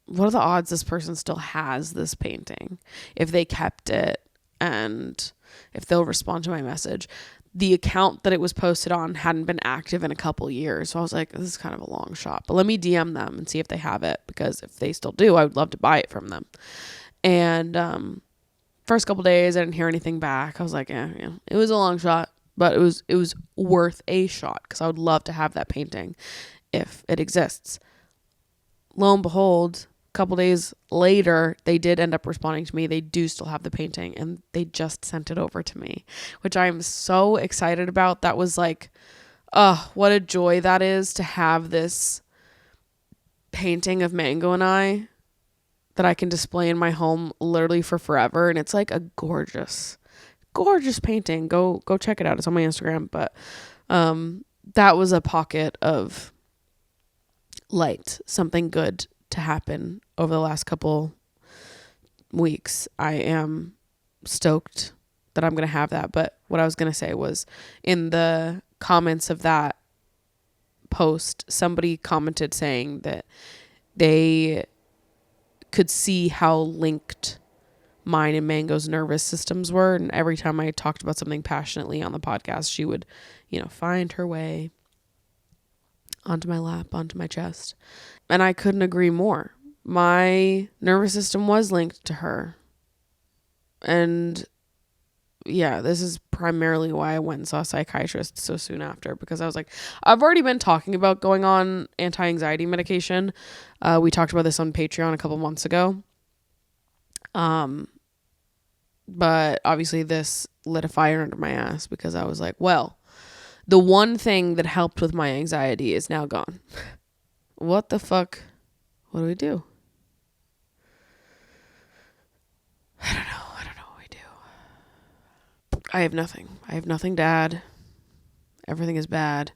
what are the odds this person still has this painting if they kept it and if they'll respond to my message. The account that it was posted on hadn't been active in a couple years. So I was like, this is kind of a long shot, but let me DM them and see if they have it, because if they still do, I would love to buy it from them. And first couple days, I didn't hear anything back. I was like, yeah, it was a long shot, but it was worth a shot, because I would love to have that painting if it exists. Lo and behold, a couple days later, they did end up responding to me. They do still have the painting, and they just sent it over to me, which I'm so excited about. That was like, what a joy that is, to have this painting of Mango and I that I can display in my home literally for forever. And it's like a gorgeous painting. Go check it out. It's on my Instagram. But that was a pocket of light, something good to happen over the last couple weeks. I am stoked that I'm going to have that. But what I was going to say was, in the comments of that post, somebody commented saying that they could see how linked mine and Mango's nervous systems were. And every time I talked about something passionately on the podcast, she would, find her way onto my lap, onto my chest. And I couldn't agree more. My nervous system was linked to her. And yeah, this is primarily why I went and saw a psychiatrist so soon after, because I was like, I've already been talking about going on anti-anxiety medication. We talked about this on Patreon a couple months ago. But obviously this lit a fire under my ass, because I was like, well, the one thing that helped with my anxiety is now gone. What the fuck? What do we do? I don't know what we do. I have nothing to add. Everything is bad.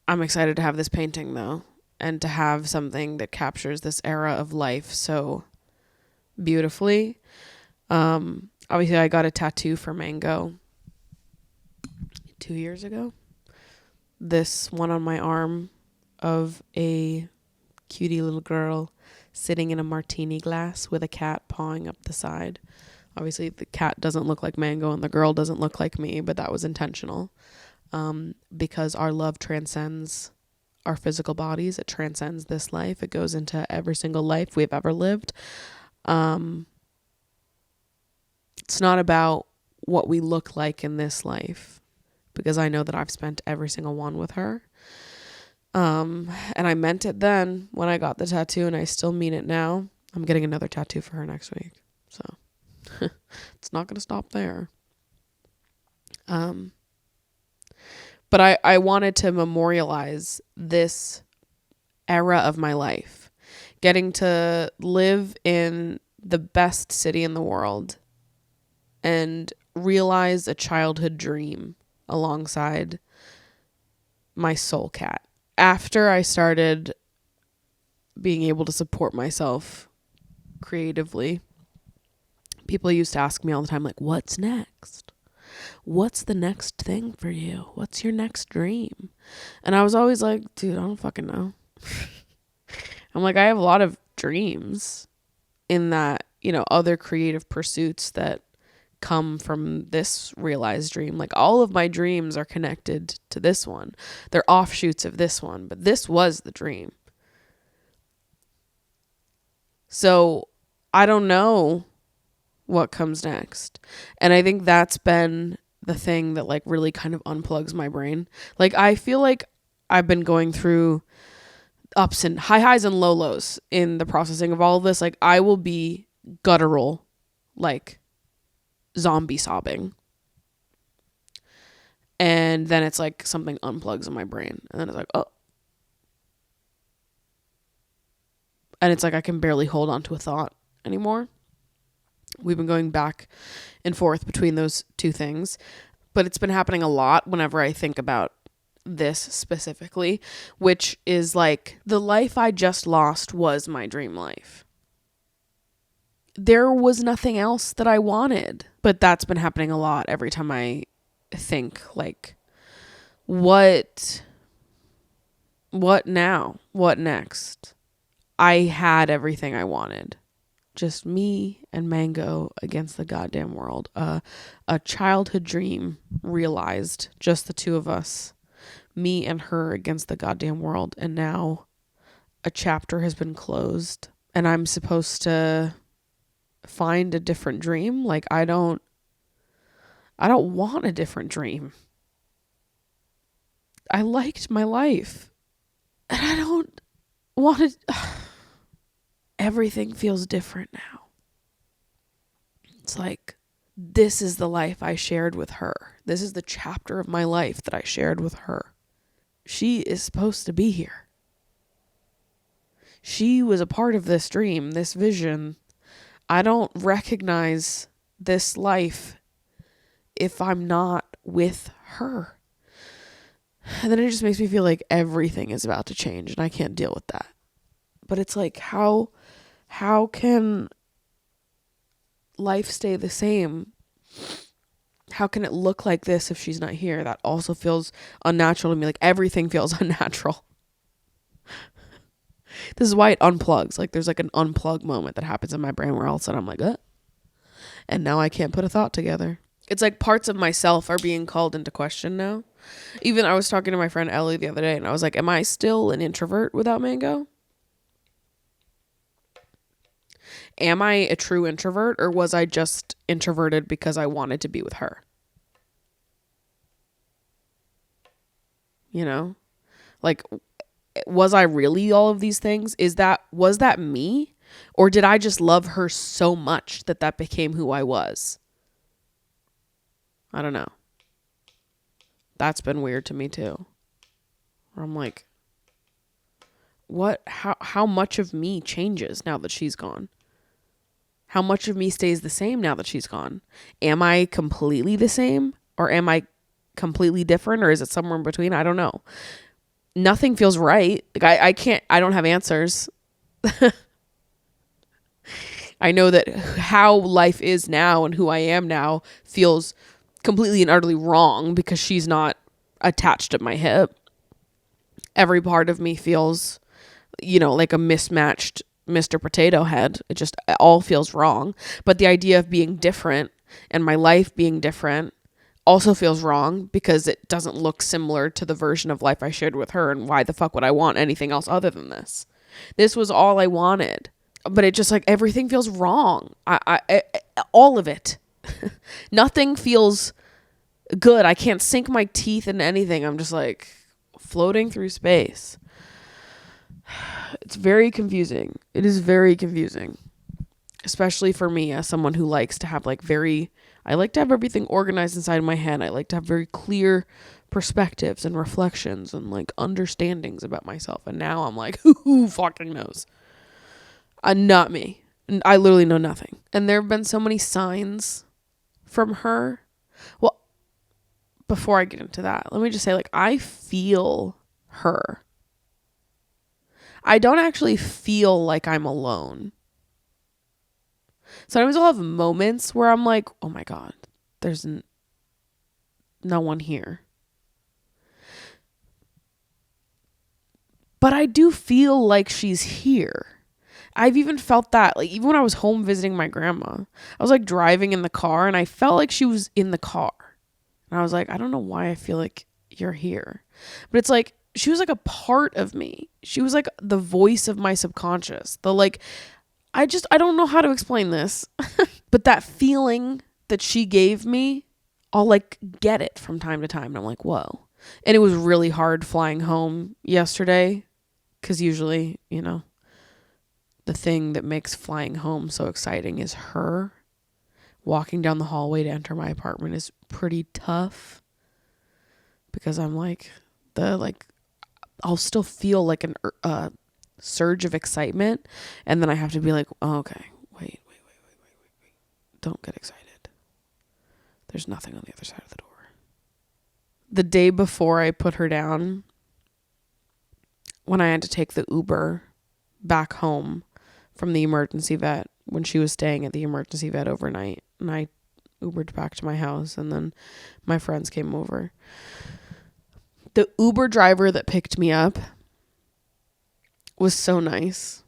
I'm excited to have this painting though, and to have something that captures this era of life so beautifully. Obviously I got a tattoo for Mango 2 years ago. This one on my arm of a cutie little girl sitting in a martini glass with a cat pawing up the side. Obviously the cat doesn't look like Mango and the girl doesn't look like me, but that was intentional. Because our love transcends our physical bodies. It transcends this life. It goes into every single life we've ever lived. It's not about what we look like in this life, because I know that I've spent every single one with her. And I meant it then when I got the tattoo, and I still mean it now. I'm getting another tattoo for her next week. So it's not going to stop there. But I wanted to memorialize this era of my life, getting to live in the best city in the world and realize a childhood dream alongside my soul cat. After I started being able to support myself creatively, people used to ask me all the time, like, what's next? What's the next thing for you? What's your next dream? And I was always like, dude, I don't fucking know. I'm like, I have a lot of dreams in that, other creative pursuits that come from this realized dream. Like, all of my dreams are connected to this one. They're offshoots of this one, but this was the dream. So I don't know what comes next. And I think that's been the thing that like really kind of unplugs my brain. Like, I feel like I've been going through ups and high highs and low lows in the processing of all of this. Like, I will be guttural, like zombie sobbing. And then it's like something unplugs in my brain. And then it's like, oh. And it's like I can barely hold on to a thought anymore. We've been going back and forth between those two things, but it's been happening a lot whenever I think about this specifically, which is like, the life I just lost was my dream life. There was nothing else that I wanted, but that's been happening a lot every time I think, like, what now? What next? I had everything I wanted. Just me and Mango against the goddamn world. A childhood dream realized, just the two of us. Me and her against the goddamn world. And now a chapter has been closed. And I'm supposed to find a different dream. Like, I don't want a different dream. I liked my life. And I don't want to... Everything feels different now. It's like, this is the life I shared with her. This is the chapter of my life that I shared with her. She is supposed to be here. She was a part of this dream, this vision. I don't recognize this life if I'm not with her. And then it just makes me feel like everything is about to change and I can't deal with that. But it's like, how can life stay the same? How can it look like this if she's not here? That also feels unnatural to me. Like, everything feels unnatural. This is why it unplugs. Like, there's like an unplug moment that happens in my brain where all of a sudden I'm like, and now I can't put a thought together. It's like parts of myself are being called into question now. Even I was talking to my friend Ellie the other day and I was like, am I still an introvert without Mango? Am I a true introvert, or was I just introverted because I wanted to be with her? You know? Like, was I really all of these things? Was that me? Or did I just love her so much that became who I was? I don't know. That's been weird to me too. Where I'm like, how much of me changes now that she's gone? How much of me stays the same now that she's gone? Am I completely the same? Or am I completely different? Or is it somewhere in between? I don't know. Nothing feels right. Like, I don't have answers. I know that how life is now and who I am now feels completely and utterly wrong because she's not attached at my hip. Every part of me feels, like a mismatched Mr. Potato Head. It all feels wrong. But the idea of being different and my life being different also feels wrong because it doesn't look similar to the version of life I shared with her. And why the fuck would I want anything else other than this? This was all I wanted. But it just, like, everything feels wrong. I all of it. Nothing feels good. I can't sink my teeth into anything. I'm just like floating through space. It's very confusing. It is very confusing. Especially for me as someone who likes to have I like to have everything organized inside my head. I like to have very clear perspectives and reflections and understandings about myself. And now I'm like, who fucking knows? Not me. I literally know nothing. And there have been so many signs from her. Well, before I get into that, let me just say, I feel her. I don't actually feel like I'm alone. Sometimes I'll have moments where I'm like, oh my God, there's no one here. But I do feel like she's here. I've even felt that, even when I was home visiting my grandma, I was driving in the car and I felt like she was in the car. And I was like, I don't know why I feel like you're here. But it's like, she was a part of me. She was the voice of my subconscious. I don't know how to explain this. But that feeling that she gave me, I'll get it from time to time. And I'm like, whoa. And it was really hard flying home yesterday. Because usually, the thing that makes flying home so exciting is her. Walking down the hallway to enter my apartment is pretty tough. Because I'm I'll still feel a surge of excitement. And then I have to be like, oh, okay, wait. Don't get excited. There's nothing on the other side of the door. The day before I put her down, when I had to take the Uber back home from the emergency vet, when she was staying at the emergency vet overnight, and I Ubered back to my house, and then my friends came over. The Uber driver that picked me up was so nice.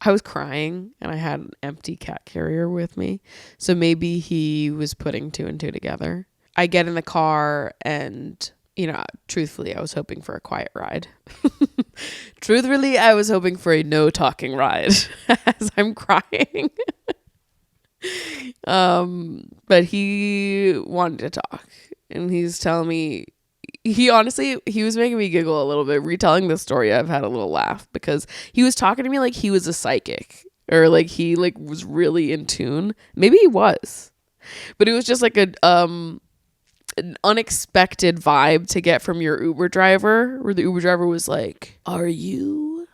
I was crying and I had an empty cat carrier with me. So maybe he was putting two and two together. I get in the car and, truthfully, I was hoping for a quiet ride. Truthfully, I was hoping for a no talking ride as I'm crying. But he wanted to talk and he's telling me, he was making me giggle a little bit. Retelling this story, I've had a little laugh because he was talking to me like he was a psychic or like he like was really in tune. Maybe he was, but it was just like an unexpected vibe to get from your Uber driver, where the Uber driver was like, "Are you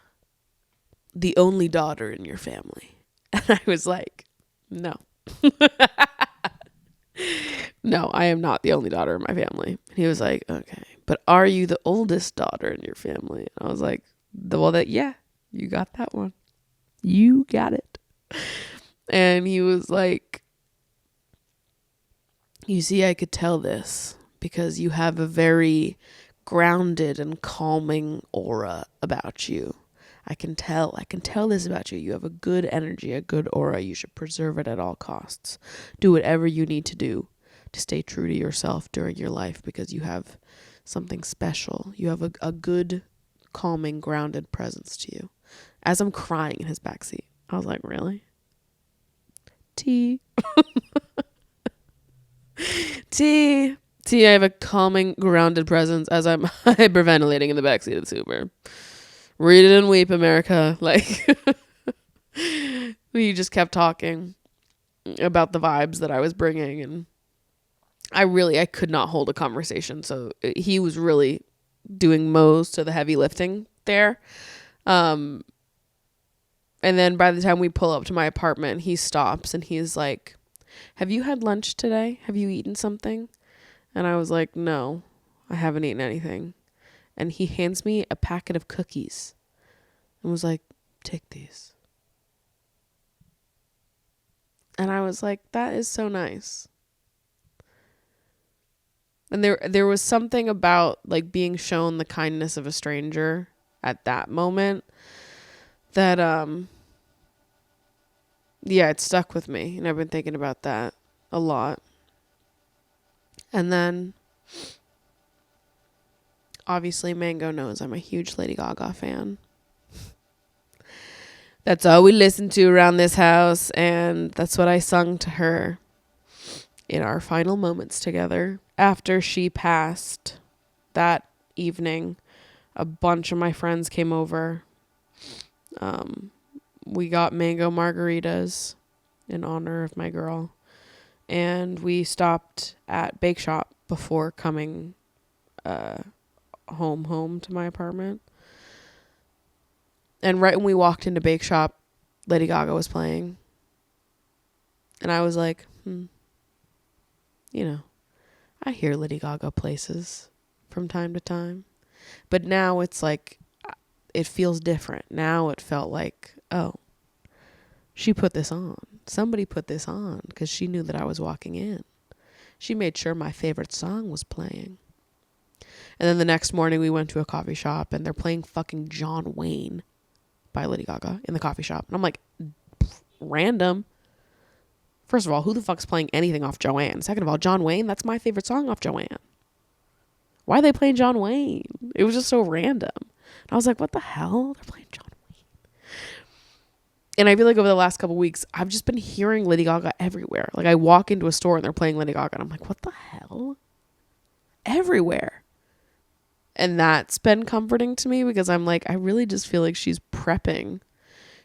the only daughter in your family?" And I was like, "No." No, I am not the only daughter in my family. And he was like, "Okay, but are you the oldest daughter in your family?" And I was like, yeah, you got that one. You got it. And he was like, "You see, I could tell this because you have a very grounded and calming aura about you. I can tell this about you. You have a good energy, a good aura. You should preserve it at all costs. Do whatever you need to do to stay true to yourself during your life because you have something special. You have a good, calming, grounded presence to you." As I'm crying in his backseat, I was like, "Really? T. T. I have a calming, grounded presence as I'm hyperventilating in the backseat of the Uber. Read it and weep, America." Like, we just kept talking about the vibes that I was bringing, and I could not hold a conversation. So he was really doing most of the heavy lifting there. And then by the time we pull up to my apartment, he stops and he's like, "Have you had lunch today? Have you eaten something?" And I was like, "No, I haven't eaten anything." And he hands me a packet of cookies and was like, "Take these." And I was like, that is so nice. And there was something about like being shown the kindness of a stranger at that moment that it stuck with me, and I've been thinking about that a lot. And then obviously Mango knows I'm a huge Lady Gaga fan. That's all we listen to around this house, and that's what I sung to her in our final moments together. After she passed that evening, a bunch of my friends came over. We got mango margaritas in honor of my girl, and we stopped at Bake Shop before coming home to my apartment. And right when we walked into Bake Shop, Lady Gaga was playing. And I was like, I hear Lady Gaga places from time to time. But now it's like, it feels different. Now it felt like, oh, she put this on. Somebody put this on because she knew that I was walking in. She made sure my favorite song was playing. And then the next morning we went to a coffee shop and they're playing fucking John Wayne by Lady Gaga in the coffee shop. And I'm like, random. First of all, who the fuck's playing anything off Joanne? Second of all, John Wayne, that's my favorite song off Joanne. Why are they playing John Wayne? It was just so random. And I was like, what the hell? They're playing John Wayne. And I feel like over the last couple of weeks, I've just been hearing Lady Gaga everywhere. Like I walk into a store and they're playing Lady Gaga and I'm like, what the hell? Everywhere. And that's been comforting to me because I'm like, I really just feel like she's prepping.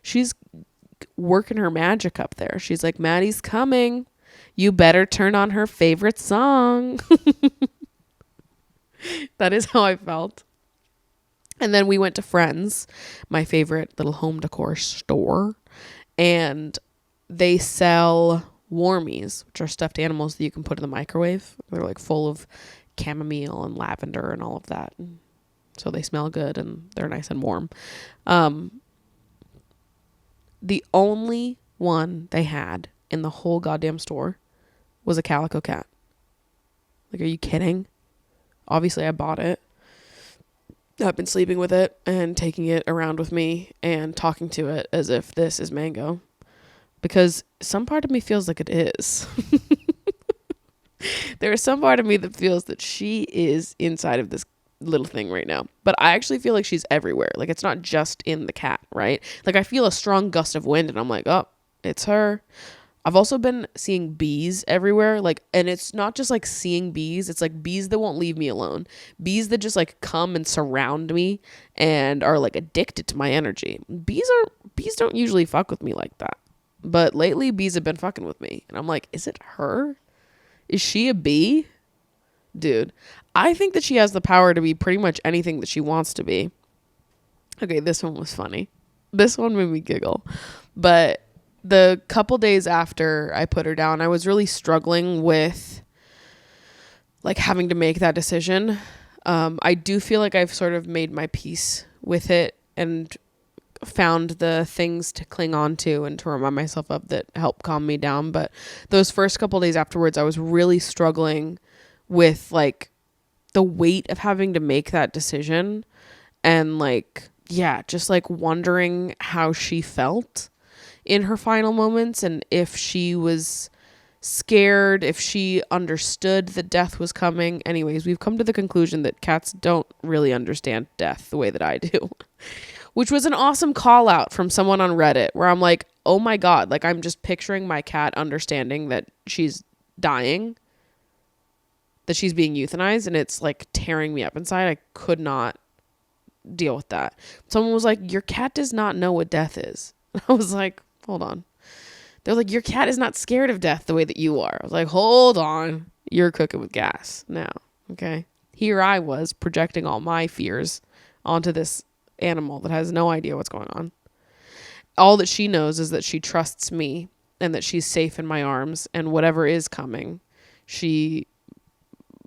She's working her magic up there. She's like, Maddie's coming. You better turn on her favorite song. That is how I felt. And then we went to Friends, my favorite little home decor store. And they sell warmies, which are stuffed animals that you can put in the microwave. They're like full of chamomile and lavender and all of that. So they smell good and they're nice and warm. The only one they had in the whole goddamn store was a calico cat. Like, are you kidding? Obviously, I bought it. I've been sleeping with it and taking it around with me and talking to it as if this is Mango, because some part of me feels like it is. There is some part of me that feels that she is inside of this little thing right now, but I actually feel like she's everywhere. Like, it's not just in the cat, right? Like, I feel a strong gust of wind and I'm like, oh, it's her. I've also been seeing bees everywhere, like, and it's not just like seeing bees, it's like bees that won't leave me alone. Bees that just like come and surround me and are like addicted to my energy. Bees don't usually fuck with me like that. But lately bees have been fucking with me. And I'm like, is it her? Is she a bee? Dude, I think that she has the power to be pretty much anything that she wants to be. Okay, this one was funny. This one made me giggle. But the couple days after I put her down, I was really struggling with like having to make that decision. I do feel like I've sort of made my peace with it and found the things to cling on to and to remind myself of that help calm me down. But those first couple days afterwards, I was really struggling with like the weight of having to make that decision and like, yeah, just like wondering how she felt in her final moments and if she was scared, if she understood that death was coming. Anyways, we've come to the conclusion that cats don't really understand death the way that I do. Which was an awesome call out from someone on Reddit where I'm like, oh my God, like I'm just picturing my cat understanding that she's dying, that she's being euthanized, and it's like tearing me up inside. I could not deal with that. Someone was like, your cat does not know what death is. I was like, hold on. They're like, your cat is not scared of death the way that you are. I was like, hold on. You're cooking with gas now. Okay. Here I was projecting all my fears onto this animal that has no idea what's going on. All that she knows is that she trusts me and that she's safe in my arms, and whatever is coming, she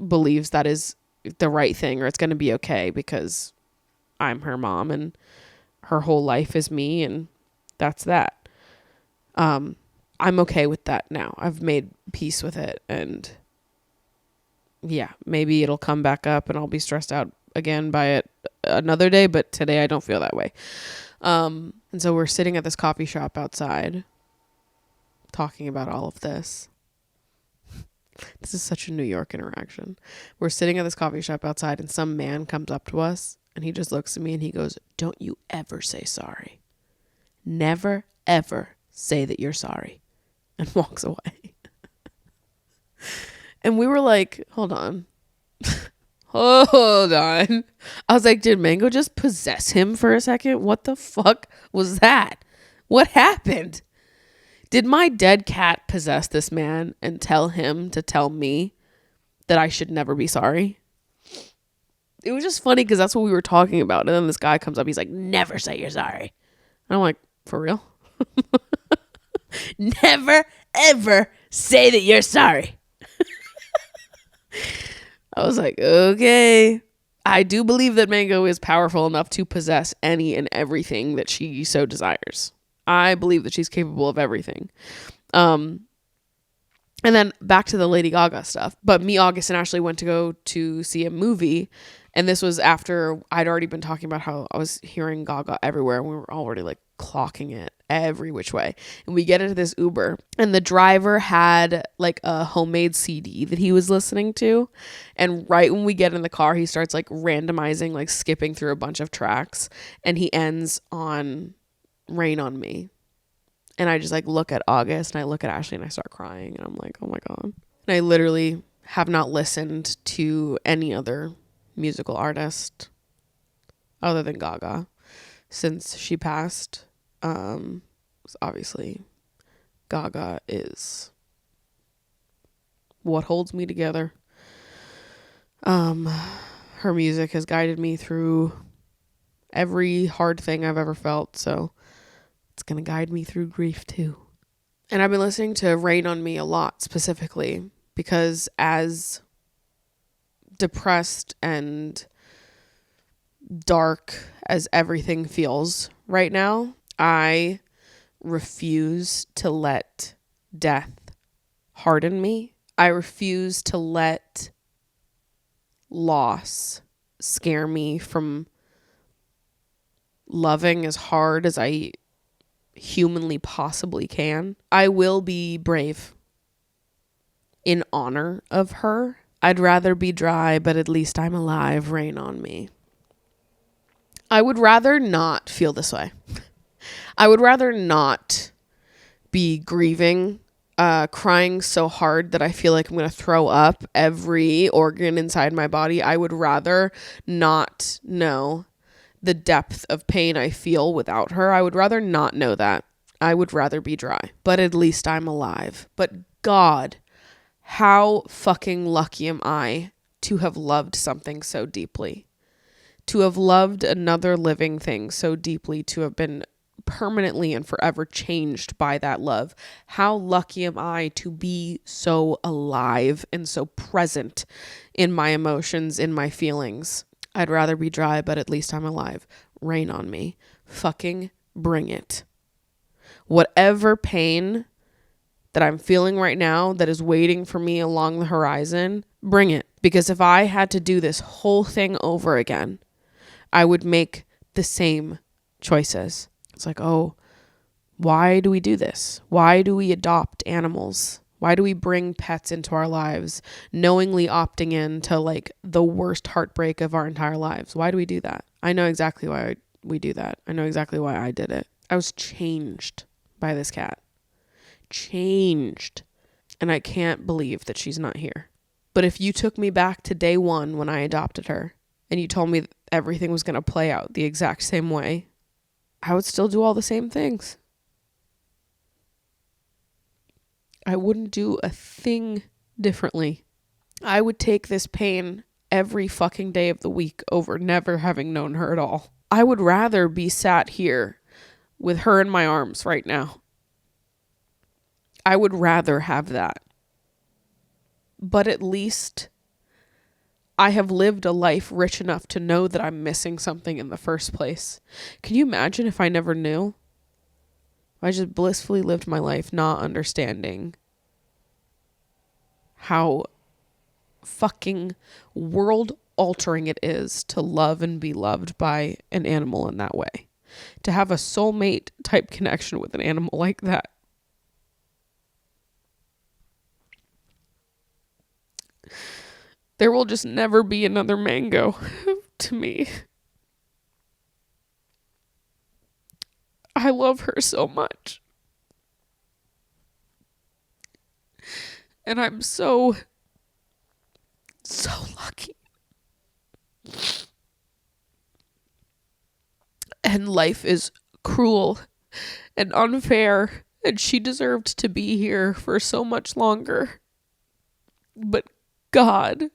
believes that is the right thing, or it's going to be okay because I'm her mom and her whole life is me, and that's that. I'm okay with that now. I've made peace with it, and yeah, maybe it'll come back up and I'll be stressed out again by it another day, but today I don't feel that way. And so we're sitting at this coffee shop outside talking about all of this. This is such a New York interaction. We're sitting at this coffee shop outside and some man comes up to us and he just looks at me and he goes, don't you ever say sorry. Never, ever say that you're sorry, and walks away. And we were like, hold on. Hold on. I was like, did Mango just possess him for a second? What the fuck was that? What happened? Did my dead cat possess this man and tell him to tell me that I should never be sorry? It was just funny because that's what we were talking about. And then this guy comes up. He's like, never say you're sorry. And I'm like, for real? Never, ever say that you're sorry. I was like, okay. I do believe that Mango is powerful enough to possess any and everything that she so desires. I believe that she's capable of everything. And then back to the Lady Gaga stuff. But me, August, and Ashley went to go to see a movie. And this was after I'd already been talking about how I was hearing Gaga everywhere. And we were already like clocking it every which way. And we get into this Uber. And the driver had like a homemade CD that he was listening to. And right when we get in the car, he starts like randomizing, like skipping through a bunch of tracks. And he ends on Rain on Me. And I just like look at August and I look at Ashley and I start crying. And I'm like, oh my God. And I literally have not listened to any other musical artist other than Gaga since she passed. Obviously Gaga is what holds me together. Her music has guided me through every hard thing I've ever felt, so it's going to guide me through grief too. And I've been listening to Rain on Me a lot specifically because as depressed and dark as everything feels right now, I refuse to let death harden me. I refuse to let loss scare me from loving as hard as I humanly possibly can. I will be brave in honor of her. I'd rather be dry, but at least I'm alive. Rain on me. I would rather not feel this way. I would rather not be grieving, crying so hard that I feel like I'm going to throw up every organ inside my body. I would rather not know the depth of pain I feel without her. I would rather not know that. I would rather be dry, but at least I'm alive. But God, how fucking lucky am I to have loved something so deeply, to have loved another living thing so deeply, to have been permanently and forever changed by that love. How lucky am I to be so alive and so present in my emotions, in my feelings. I'd rather be dry, but at least I'm alive. Rain on me. Fucking bring it. Whatever pain that I'm feeling right now that is waiting for me along the horizon, bring it. Because if I had to do this whole thing over again, I would make the same choices. It's like, oh, why do we do this? Why do we adopt animals? Why do we bring pets into our lives, knowingly opting in to like the worst heartbreak of our entire lives? Why do we do that? I know exactly why we do that. I know exactly why I did it. I was changed by this cat. Changed. And I can't believe that she's not here. But if you took me back to day one when I adopted her and you told me that everything was going to play out the exact same way, I would still do all the same things. I wouldn't do a thing differently. I would take this pain every fucking day of the week over never having known her at all. I would rather be sat here with her in my arms right now. I would rather have that. But at least I have lived a life rich enough to know that I'm missing something in the first place. Can you imagine if I never knew? I just blissfully lived my life not understanding how fucking world altering it is to love and be loved by an animal in that way. To have a soulmate type connection with an animal like that. There will just never be another Mango to me. I love her so much. And I'm so lucky. And life is cruel and unfair, and she deserved to be here for so much longer. But God,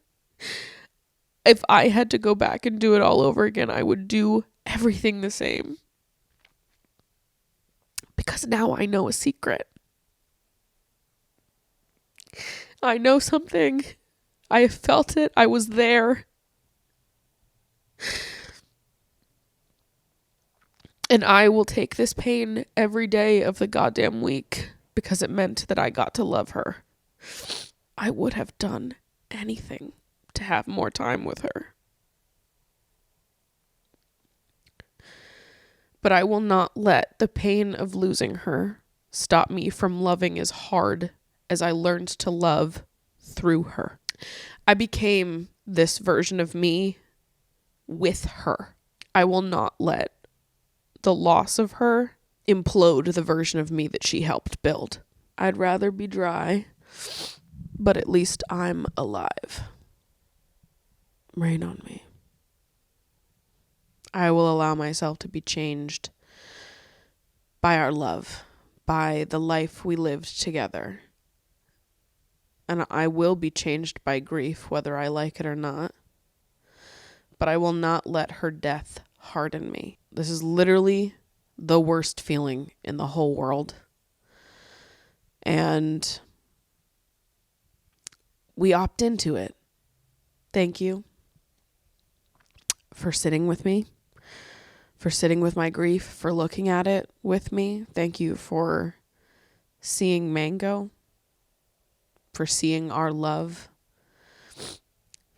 if I had to go back and do it all over again, I would do everything the same. Because now I know a secret. I know something. I have felt it. I was there. And I will take this pain every day of the goddamn week because it meant that I got to love her. I would have done anything to have more time with her. But I will not let the pain of losing her stop me from loving as hard as I learned to love through her. I became this version of me with her. I will not let the loss of her implode the version of me that she helped build. I'd rather be dry, but at least I'm alive. Rain on me. I will allow myself to be changed by our love, by the life we lived together. And I will be changed by grief, whether I like it or not. But I will not let her death harden me. This is literally the worst feeling in the whole world. And we opt into it. Thank you for sitting with me, for sitting with my grief, for looking at it with me. Thank you for seeing Mango, for seeing our love,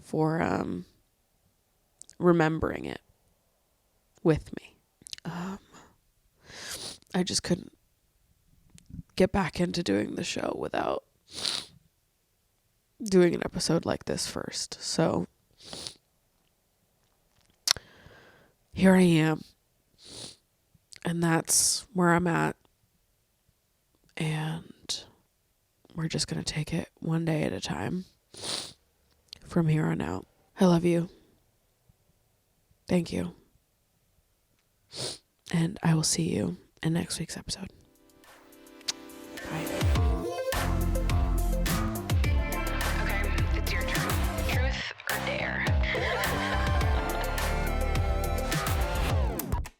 for remembering it with me. I just couldn't get back into doing the show without doing an episode like this first. So here I am. And that's where I'm at. And we're just going to take it one day at a time from here on out. I love you. Thank you. And I will see you in next week's episode.